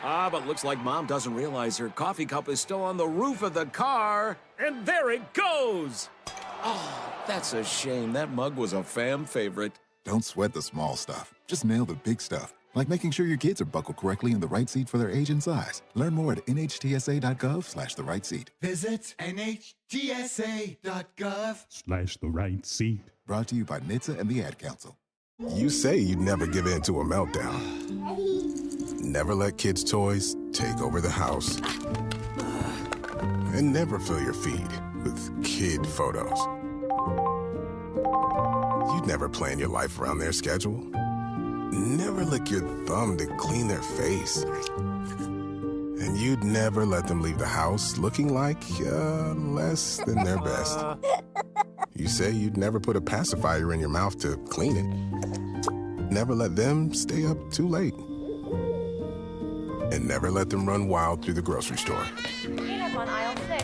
But looks like Mom doesn't realize her coffee cup is still on the roof of the car. And there it goes. Oh, that's a shame. That mug was a fam favorite. Don't sweat the small stuff. Just nail the big stuff. Like making sure your kids are buckled correctly in the right seat for their age and size. Learn more at nhtsa.gov/the right seat. Visit nhtsa.gov/the right seat. Brought to you by NHTSA and the Ad Council. You say you'd never give in to a meltdown. Never let kids' toys take over the house. And never fill your feed with kid photos. You'd never plan your life around their schedule. Never lick your thumb to clean their face. And you'd never let them leave the house looking like less than their best. You say you'd never put a pacifier in your mouth to clean it. Never let them stay up too late. And never let them run wild through the grocery store. Peanuts on aisle 6.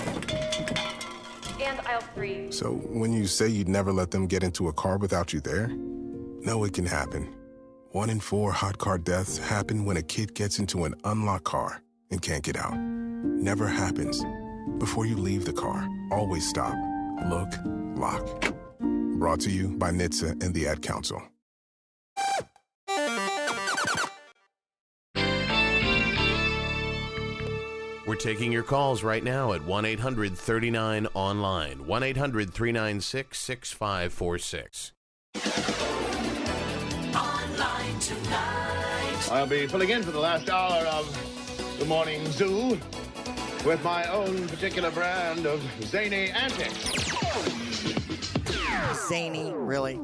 And aisle 3. So when you say you'd never let them get into a car without you there, no, it can happen. 1 in 4 hot car deaths happen when a kid gets into an unlocked car and can't get out. Never happens. Before you leave the car, always stop, look, lock. Brought to you by NHTSA and the Ad Council. We're taking your calls right now at 1-800-39-ONLINE, 1-800-396-6546. Online tonight. I'll be filling in for the last hour of the morning zoo with my own particular brand of zany antics. Zany, really?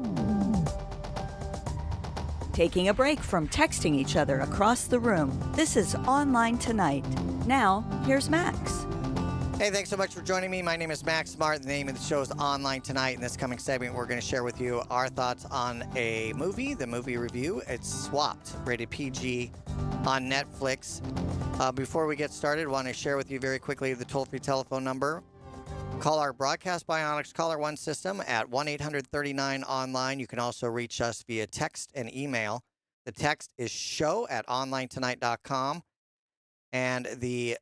Taking a break from texting each other across the room. This is Online Tonight. Now, here's Max. Hey, thanks so much for joining me. My name is Max Smart. The name of the show is Online Tonight. In this coming segment, we're going to share with you our thoughts on a movie, the movie review. It's Swapped, rated PG on Netflix. Before we get started, I want to share with you very quickly the toll-free telephone number. Call our Broadcast Bionics Caller One system at 1-800-39-ONLINE. You can also reach us via text and email. The text is show@onlinetonight.com. And the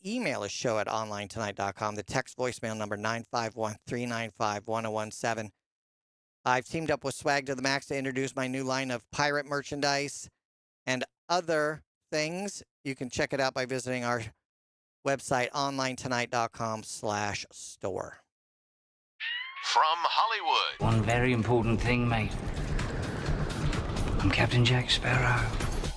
email is show@onlinetonight.com. The text voicemail number 951-395-1017. I've teamed up with Swag to the Max to introduce my new line of pirate merchandise and other things. You can check it out by visiting our website, onlinetonight.com/store. From Hollywood. One very important thing, mate. I'm Captain Jack Sparrow.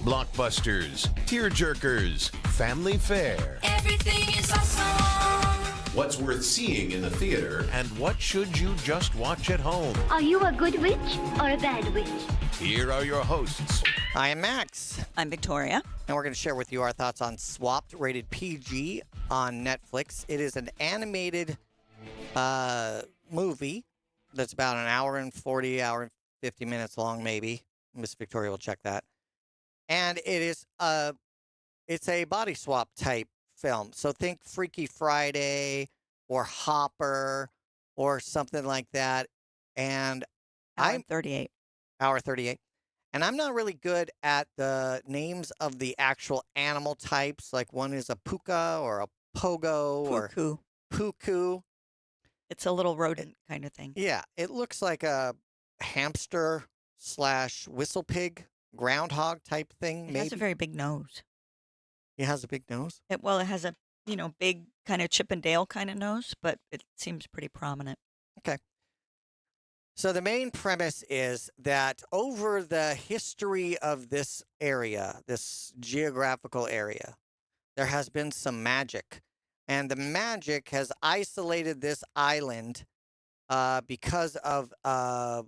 Blockbusters, tearjerkers, family fare. Everything is awesome. worth seeing in the theater and what should you just watch at home. Are you a good witch or a bad witch? Here are your hosts. I am Max. I'm Victoria. And we're going to share with you our thoughts on Swapped, rated PG on Netflix. It is an animated movie that's about an hour and 40, 50 minutes long, maybe. Miss Victoria will check that. And it is it's a body swap type film. So think Freaky Friday or Hopper or something like that. And Hour 38. Hour 38. And I'm not really good at the names of the actual animal types. Like one is a puka or a pogo Puku. or puku. It's a little rodent kind of thing. Yeah, it looks like a hamster / whistle pig, groundhog type thing. It has a very big nose. It has a big nose? It has a, big kind of Chip and Dale kind of nose, but it seems pretty prominent. Okay. So the main premise is that over the history of this area, this geographical area, there has been some magic. And the magic has isolated this island because of a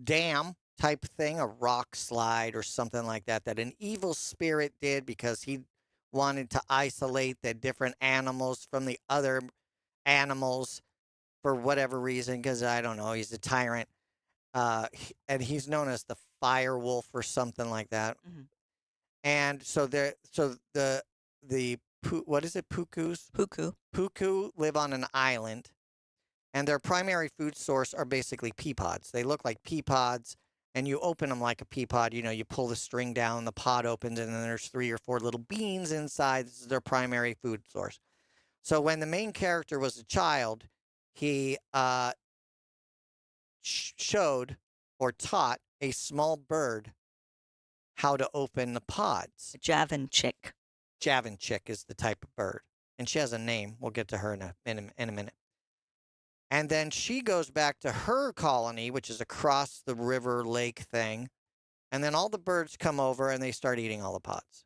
dam type thing, a rock slide or something like that, that an evil spirit did because he wanted to isolate the different animals from the other animals for whatever reason, because I don't know, he's a tyrant. And he's known as the fire wolf or something like that. Mm-hmm. And so what is it? Pukus? Puku live on an island, and their primary food source are basically pea pods. They look like pea pods, and you open them like a pea pod. You pull the string down, the pod opens, and then there's 3 or 4 little beans inside. This is their primary food source. So when the main character was a child, he showed or taught a small bird how to open the pods. A Javanchik. Javanchik is the type of bird. And she has a name. We'll get to her in a minute. And then she goes back to her colony, which is across the river lake thing. And then all the birds come over and they start eating all the pods.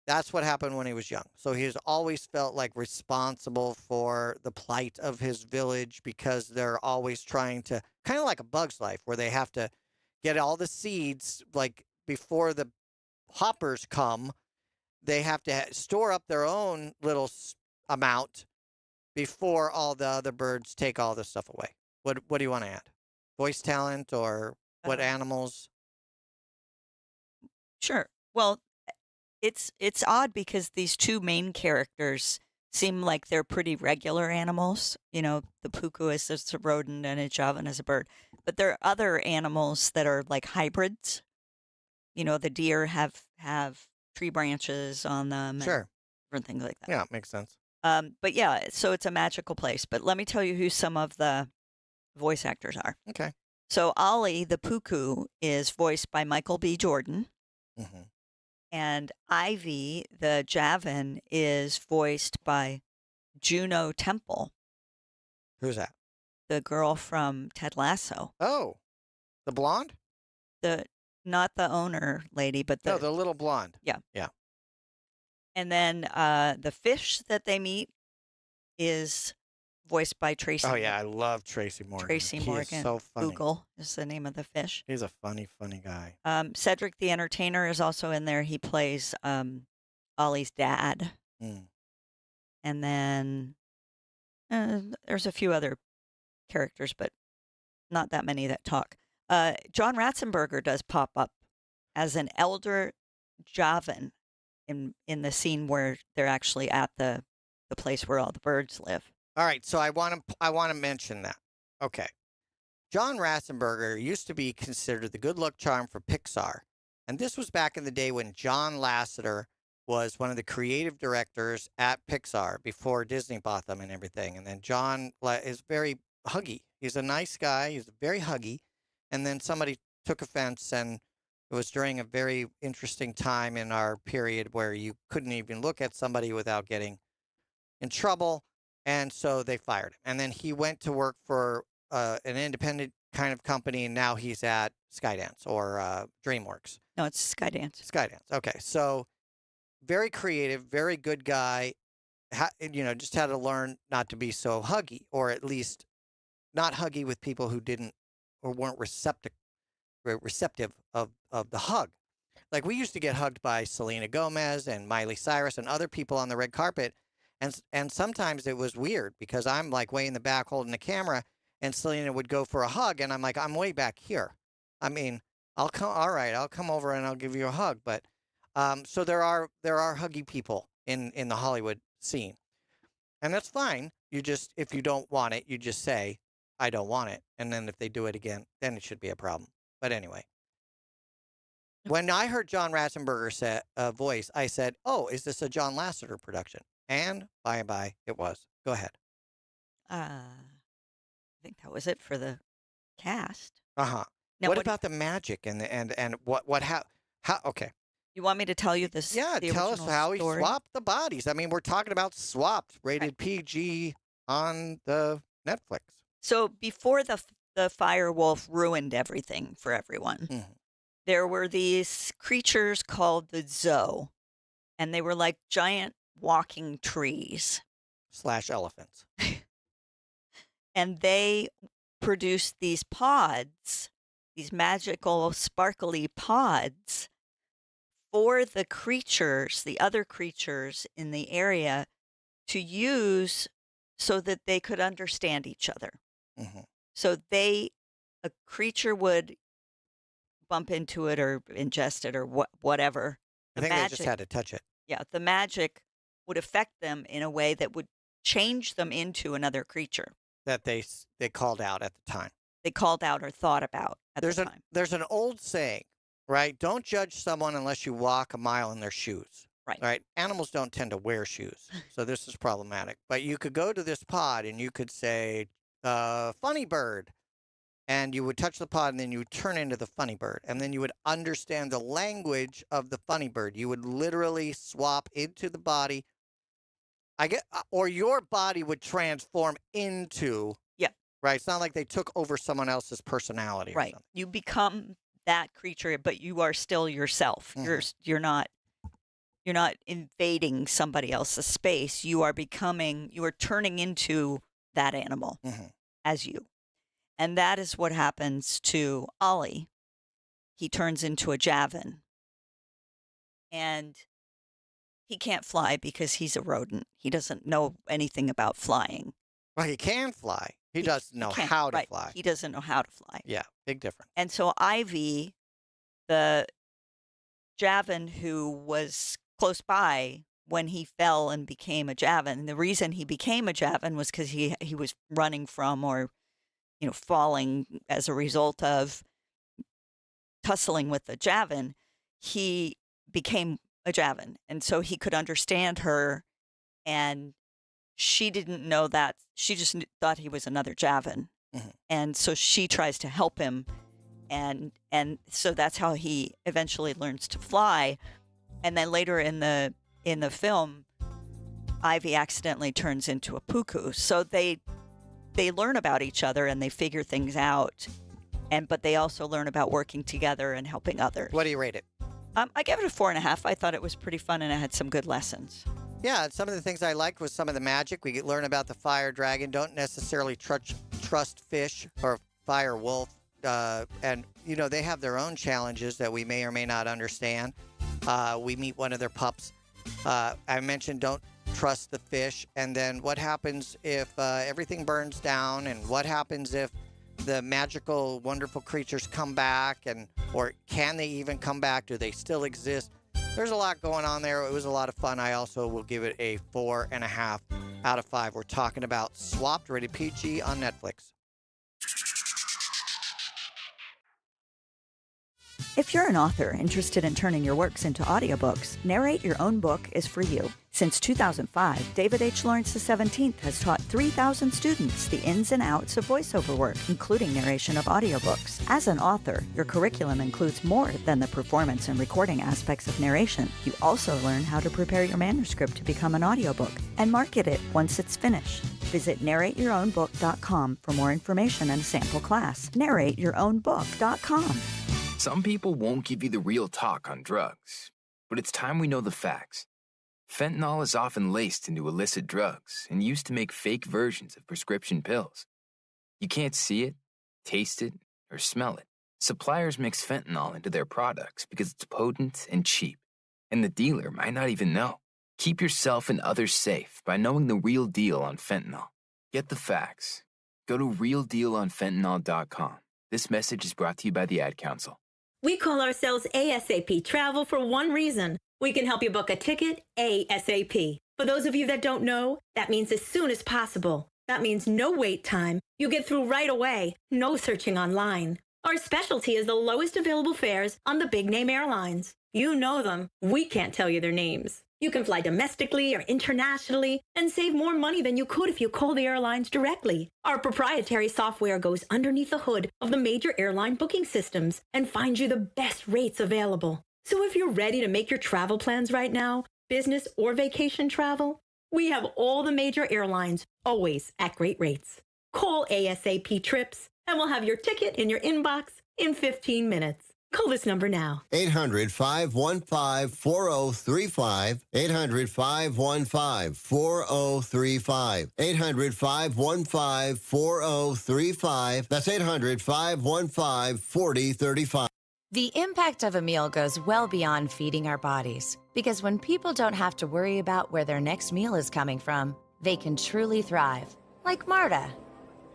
That's what happened when he was young. So he's always felt like responsible for the plight of his village because they're always trying to, kind of like a Bug's Life, where they have to get all the seeds, like before the hoppers come, they have to store up their own little amount before all the other birds take all this stuff away. What do you want to add? Voice talent or what animals? Sure. Well, it's odd because these two main characters seem like they're pretty regular animals. The puku is just a rodent and a javan is a bird. But there are other animals that are like hybrids. The deer have tree branches on them. Sure. Different things like that. Yeah, makes sense. But yeah, so it's a magical place. But let me tell you who some of the voice actors are. Okay. So Ollie, the puku, is voiced by Michael B. Jordan. Mm-hmm. And Ivy, the Javan, is voiced by Juno Temple. Who's that? The girl from Ted Lasso. Oh, the blonde? Not the owner lady, but the little blonde. Yeah. Yeah. And then the fish that they meet is voiced by Tracy. Oh, yeah. I love Tracy Morgan. Tracy Morgan. He is so funny. Google is the name of the fish. He's a funny, funny guy. Cedric the Entertainer is also in there. He plays Ollie's dad. Mm. And then there's a few other characters, but not that many that talk. John Ratzenberger does pop up as an elder Javan in the scene where they're actually at the place where all the birds live. All right, so I want to mention that. Okay. John Ratzenberger used to be considered the good luck charm for Pixar. And this was back in the day when John Lasseter was one of the creative directors at Pixar before Disney bought them and everything. And then John is very huggy. He's a nice guy. He's very huggy. And then somebody took offense, and it was during a very interesting time in our period where you couldn't even look at somebody without getting in trouble. And so they fired him. And then he went to work for an independent kind of company, and now he's at Skydance or DreamWorks. No, it's Skydance. Skydance. Okay. So very creative, very good guy. just had to learn not to be so huggy, or at least not huggy with people who didn't or weren't receptive of the hug. Like, we used to get hugged by Selena Gomez and Miley Cyrus and other people on the red carpet. And sometimes it was weird because I'm like way in the back holding the camera, and Selena would go for a hug, and I'm like, I'm way back here. I mean, I'll come over and I'll give you a hug. But so there are huggy people in the Hollywood scene, and that's fine. If you don't want it, you just say, I don't want it. And then if they do it again, then it should be a problem. But anyway, when I heard John Ratzenberger's voice, I said, oh, is this a John Lasseter production? And by it was. Go ahead. I think that was it for the cast. Uh-huh. Now, What about the magic and how? Okay. You want me to tell you this? Yeah, the tell us original how he story? swapped the bodies. I mean, we're talking about Swapped, rated PG on the Netflix. So before the fire wolf ruined everything for everyone, there were these creatures called the Zoe, and they were like giant walking trees / elephants. And they produced these pods, these magical, sparkly pods for the creatures, the other creatures in the area, to use so that they could understand each other. So a creature would bump into it or ingest it or whatever. I think they just had to touch it. Yeah, the magic would affect them in a way that would change them into another creature That they called out at the time. they called out or thought about at the time. There's an old saying, right? Don't judge someone unless you walk a mile in their shoes. Right. Animals don't tend to wear shoes, so this is problematic. But you could go to this pod and you could say, funny bird. And you would touch the pod, and then you would turn into the funny bird. And then you would understand the language of the funny bird. You would literally swap into the body. Or your body would transform into. Yeah. Right. It's not like they took over someone else's personality. Right. You become that creature, but you are still yourself. You're not invading somebody else's space. You are turning into that animal as you. And that is what happens to Ollie. He turns into a Javan. And he can't fly because he's a rodent. He doesn't know anything about flying. Well, he can fly. He doesn't know how to fly. He doesn't know how to fly. Yeah, big difference. And so Ivy, the Javan who was close by when he fell and became a Javan, and the reason he became a Javan was because he was running from or falling as a result of tussling with the Javan, he became a Javan. And so he could understand her, and she didn't know that. She just thought he was another Javan. And so she tries to help him. And so that's how he eventually learns to fly. And then later in the film, Ivy accidentally turns into a puku. So they learn about each other and they figure things out, but they also learn about working together and helping others. What do you rate it? I gave it a 4.5. I thought it was pretty fun and it had some good lessons. Yeah, some of the things I liked was some of the magic. We learn about the fire dragon. Don't necessarily trust fish or fire wolf. And, they have their own challenges that we may or may not understand. We meet one of their pups. I mentioned don't trust the fish, and then what happens if everything burns down, and what happens if the magical, wonderful creatures come back, or can they even come back? Do they still exist? There's a lot going on there. It was a lot of fun. I also will give it a 4.5 out of 5. We're talking about Swapped, rated PG on Netflix. If you're an author interested in turning your works into audiobooks, Narrate Your Own Book is for you. Since 2005, David H. Lawrence XVII has taught 3,000 students the ins and outs of voiceover work, including narration of audiobooks. As an author, your curriculum includes more than the performance and recording aspects of narration. You also learn how to prepare your manuscript to become an audiobook and market it once it's finished. Visit narrateyourownbook.com for more information and a sample class. narrateyourownbook.com. Some people won't give you the real talk on drugs, but it's time we know the facts. Fentanyl is often laced into illicit drugs and used to make fake versions of prescription pills. You can't see it, taste it, or smell it. Suppliers mix fentanyl into their products because it's potent and cheap, and the dealer might not even know. Keep yourself and others safe by knowing the real deal on fentanyl. Get the facts. Go to realdealonfentanyl.com. This message is brought to you by the Ad Council. We call ourselves ASAP Travel for one reason. We can help you book a ticket ASAP. For those of you that don't know, that means as soon as possible. That means no wait time. You get through right away. No searching online. Our specialty is the lowest available fares on the big name airlines. You know them. We can't tell you their names. You can fly domestically or internationally and save more money than you could if you call the airlines directly. Our proprietary software goes underneath the hood of the major airline booking systems and finds you the best rates available. So if you're ready to make your travel plans right now, business or vacation travel, we have all the major airlines, always at great rates. Call ASAP Trips and we'll have your ticket in your inbox in 15 minutes. Call this number now. 800-515-4035. 800-515-4035. 800-515-4035. That's 800-515-4035. The impact of a meal goes well beyond feeding our bodies. Because when people don't have to worry about where their next meal is coming from, they can truly thrive. Like Marta.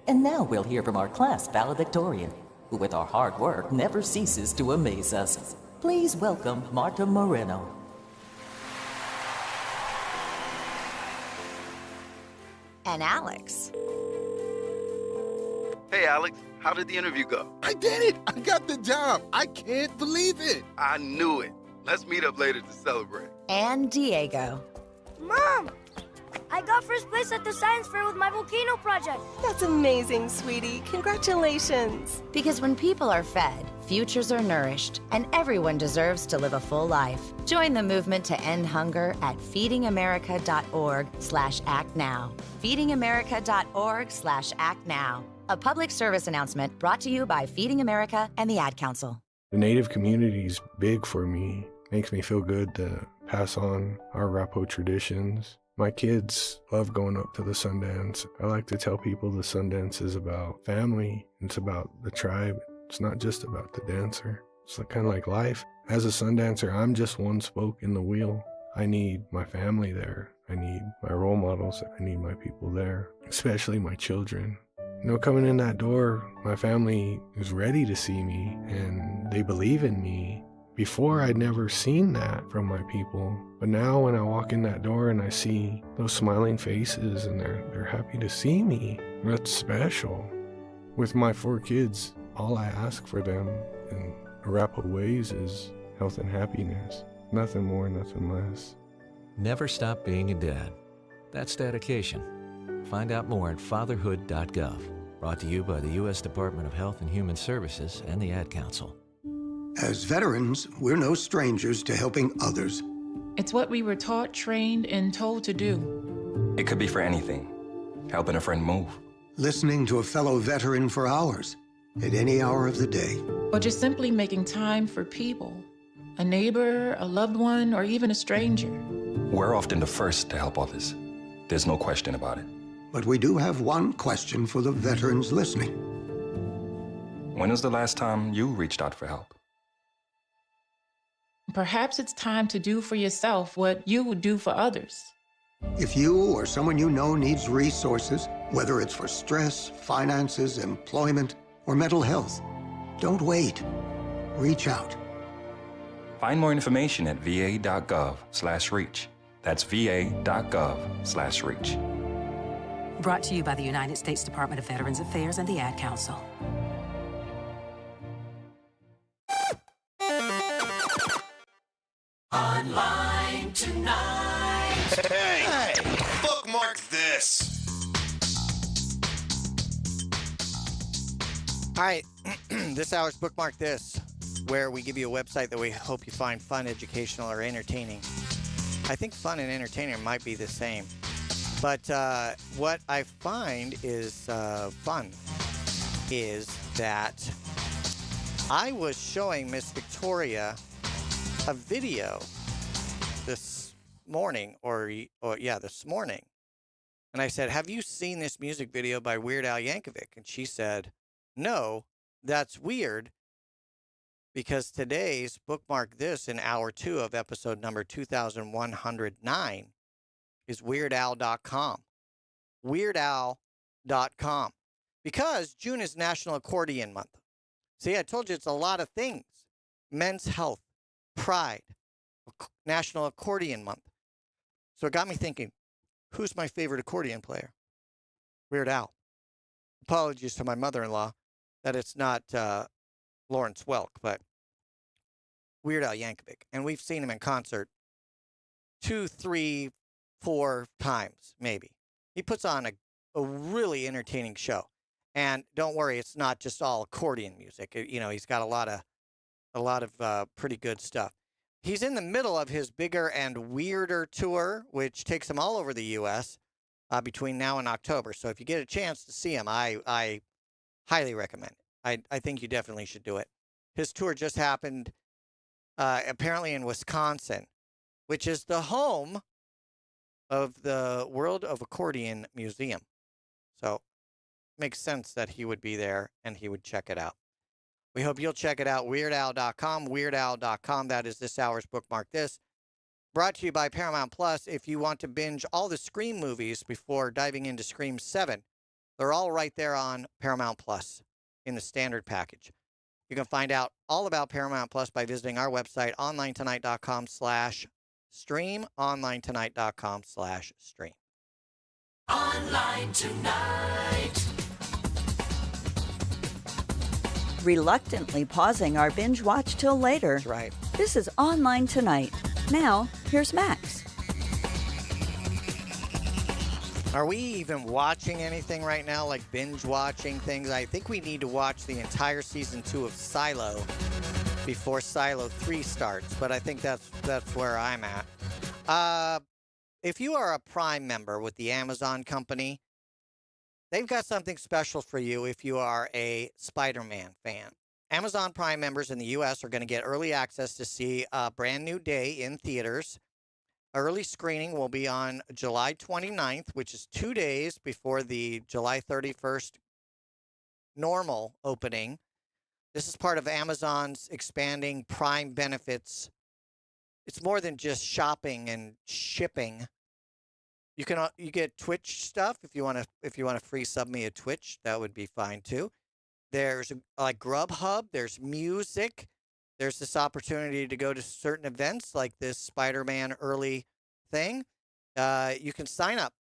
And now we'll hear from our class valedictorian, who with our hard work never ceases to amaze us. Please welcome Marta Moreno. And Alex. Hey, Alex, how did the interview go? I did it! I got the job! I can't believe it! I knew it. Let's meet up later to celebrate. And Diego. Mom! I got first place at the science fair with my volcano project. That's amazing, sweetie. Congratulations. Because when people are fed, futures are nourished, and everyone deserves to live a full life. Join the movement to end hunger at feedingamerica.org/actnow. feedingamerica.org/actnow. A public service announcement brought to you by Feeding America and the Ad Council. The Native community's big for me. Makes me feel good to pass on our Arapaho traditions. My kids love going up to the Sundance. I like to tell people the Sundance is about family. It's about the tribe. It's not just about the dancer. It's kind of like life. As a Sundancer, I'm just one spoke in the wheel. I need my family there. I need my role models. I need my people there, especially my children. You know, coming in that door, my family is ready to see me and they believe in me. Before, I'd never seen that from my people. But now when I walk in that door and I see those smiling faces and they're happy to see me, that's special. With my 4 kids, all I ask for them in Arapaho ways is health and happiness. Nothing more, nothing less. Never stop being a dad. That's dedication. Find out more at fatherhood.gov. Brought to you by the U.S. Department of Health and Human Services and the Ad Council. As veterans, we're no strangers to helping others. It's what we were taught, trained, and told to do. It could be for anything. Helping a friend move. Listening to a fellow veteran for hours, at any hour of the day. Or just simply making time for people. A neighbor, a loved one, or even a stranger. We're often the first to help others. There's no question about it. But we do have one question for the veterans listening. When was the last time you reached out for help? Perhaps it's time to do for yourself what you would do for others. If you or someone you know needs resources, whether it's for stress, finances, employment, or mental health, don't wait. Reach out. Find more information at va.gov/reach. That's va.gov/reach. Brought to you by the United States Department of Veterans Affairs and the Ad Council. Online tonight. Hey, bookmark this. All right, this hour's Bookmark This, where we give you a website that we hope you find fun, educational, or entertaining. I think fun and entertaining might be the same. But what I find is fun is that I was showing Miss Victoria a video this morning, this morning. And I said, have you seen this music video by Weird Al Yankovic? And she said, no, that's weird, because today's Bookmark This in hour 2 of episode number 2109 is weirdal.com. Weirdal.com. Because June is National Accordion Month. See, I told you it's a lot of things. Men's Health, Pride, National Accordion Month. So it got me thinking, who's my favorite accordion player? Weird Al. Apologies to my mother-in-law that it's not Lawrence Welk, but Weird Al Yankovic. And we've seen him in concert 2, 3, 4 times, maybe. He puts on a really entertaining show. And don't worry, it's not just all accordion music. He's got a lot of pretty good stuff. He's in the middle of his bigger and weirder tour, which takes him all over the U.S. Between now and October. So if you get a chance to see him, I highly recommend it. I think you definitely should do it. His tour just happened apparently in Wisconsin, which is the home of the World of Accordion Museum. So it makes sense that he would be there and he would check it out. We hope you'll check it out, weirdal.com, weirdal.com. That is this hour's Bookmark This. Brought to you by Paramount Plus. If you want to binge all the Scream movies before diving into Scream 7, they're all right there on Paramount Plus in the standard package. You can find out all about Paramount Plus by visiting our website, onlinetonight.com/stream, onlinetonight.com/stream. Online tonight. Reluctantly pausing our binge watch till later. That's right. This is Online Tonight. Now, here's Max. Are we even watching anything right now, like binge watching things? I think we need to watch the entire season 2 of Silo before Silo 3 starts, but I think that's where I'm at. If you are a Prime member with the Amazon company, they've got something special for you if you are a Spider-Man fan. Amazon Prime members in the U.S. are going to get early access to see A Brand New Day in theaters. Early screening will be on July 29th, which is 2 days before the July 31st normal opening. This is part of Amazon's expanding Prime benefits. It's more than just shopping and shipping. You get Twitch stuff if you want to free sub me a Twitch, that would be fine too. There's like Grubhub, there's music, there's this opportunity to go to certain events like this Spider-Man early thing. You can sign up.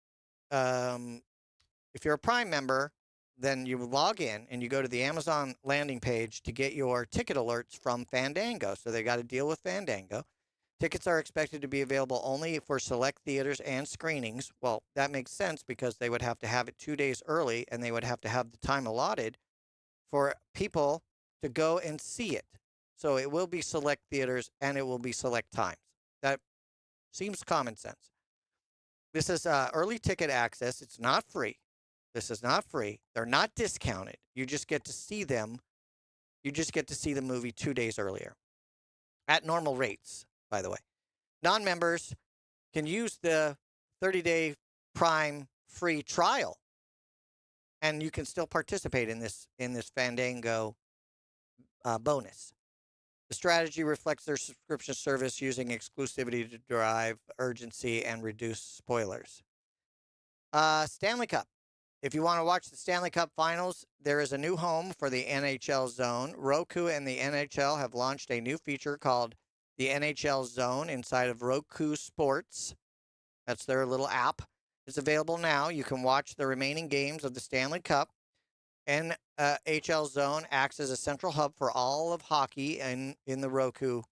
If you're a Prime member, then you log in and you go to the Amazon landing page to get your ticket alerts from Fandango. So they got to deal with Fandango. Tickets are expected to be available only for select theaters and screenings. Well, that makes sense because they would have to have it 2 days early and they would have to have the time allotted for people to go and see it. So it will be select theaters and it will be select times. That seems common sense. This is early ticket access. It's not free. This is not free. They're not discounted. You just get to see them. You just get to see the movie 2 days earlier at normal rates. By the way, non-members can use the 30-day Prime free trial, and you can still participate in this Fandango bonus. The strategy reflects their subscription service using exclusivity to drive urgency and reduce spoilers. Stanley Cup. If you want to watch the Stanley Cup Finals, there is a new home for the NHL Zone. Roku and the NHL have launched a new feature called the NHL Zone inside of Roku Sports. That's their little app. It's available now. You can watch the remaining games of the Stanley Cup. NHL Zone acts as a central hub for all of hockey in the Roku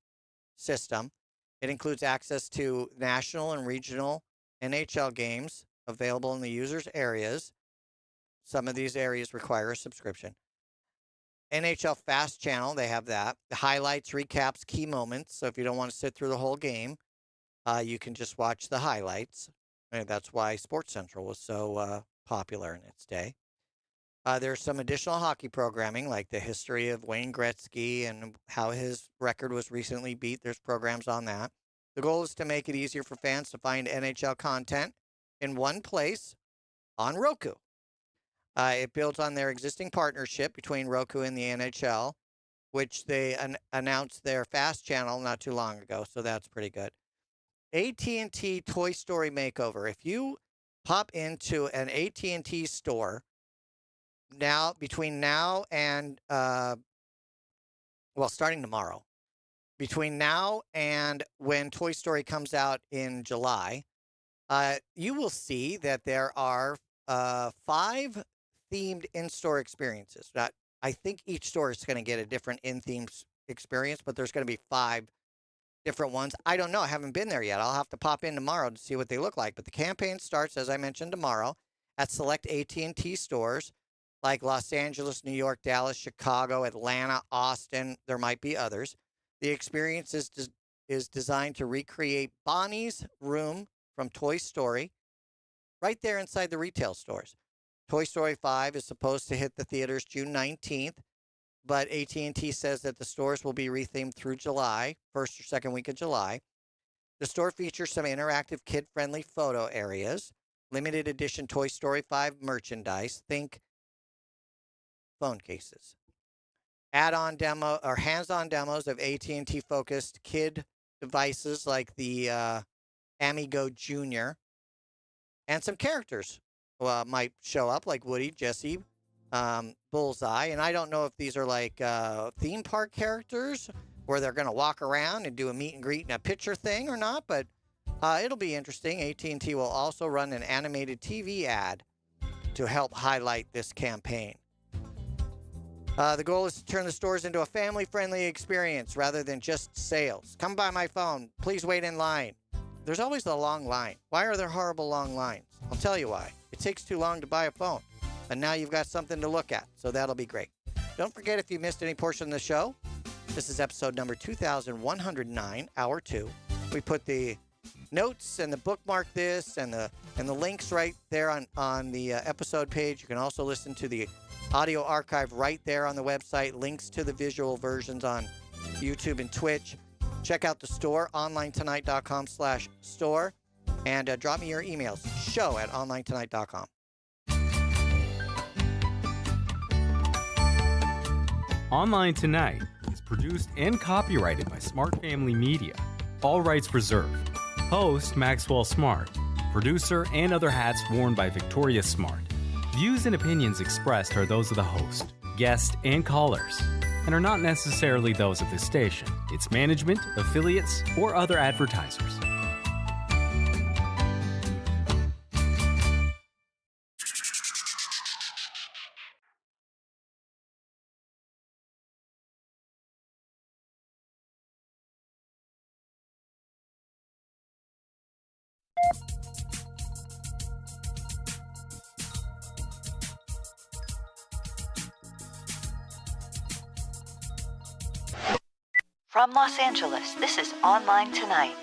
system. It includes access to national and regional NHL games available in the user's areas. Some of these areas require a subscription. NHL Fast Channel, they have that. The highlights, recaps, key moments. So if you don't want to sit through the whole game, you can just watch the highlights. And that's why SportsCentral was so popular in its day. There's some additional hockey programming, like the history of Wayne Gretzky and how his record was recently beat. There's programs on that. The goal is to make it easier for fans to find NHL content in one place on Roku. It builds on their existing partnership between Roku and the NHL, which they announced their FAST channel not too long ago, so that's pretty good. AT&T Toy Story Makeover. If you pop into an AT&T store now, between now and, starting tomorrow, between now and when Toy Story comes out in July, you will see that there are 5 themed in-store experiences. I think each store is going to get a different in-theme experience, but there's going to be 5 different ones. I don't know. I haven't been there yet. I'll have to pop in tomorrow to see what they look like. But the campaign starts, as I mentioned, tomorrow at select AT&T stores like Los Angeles, New York, Dallas, Chicago, Atlanta, Austin. There might be others. The experience is designed to recreate Bonnie's room from Toy Story right there inside the retail stores. Toy Story 5 is supposed to hit the theaters June 19th, but AT&T says that the stores will be rethemed through July, first or second week of July. The store features some interactive kid-friendly photo areas, limited edition Toy Story 5 merchandise, think phone cases, add-on demo or hands-on demos of AT&T focused kid devices like the Amigo Junior, and some characters might show up like Woody, Jesse, Bullseye, and I don't know if these are like theme park characters where they're going to walk around and do a meet and greet and a picture thing or not, but it'll be interesting. AT&T will also run an animated TV ad to help highlight this campaign. The goal is to turn the stores into a family-friendly experience rather than just sales. Come by my phone. Please wait in line. There's always a long line. Why are there horrible long lines? I'll tell you why. It takes too long to buy a phone. And now you've got something to look at, so that'll be great. Don't forget, if you missed any portion of the show, this is episode number 2109, hour 2. We put the notes and the bookmark this and the links right there on the episode page. You can also listen to the audio archive right there on the website, links to the visual versions on YouTube and Twitch. Check out the store, onlinetonight.com/store, and drop me your emails, show@onlinetonight.com. Online Tonight is produced and copyrighted by Smart Family Media. All rights reserved. Host Maxwell Smart. Producer and other hats worn by Victoria Smart. Views and opinions expressed are those of the host, guest, and callers, and are not necessarily those of this station, its management, affiliates, or other advertisers. From Los Angeles, this is Online Tonight.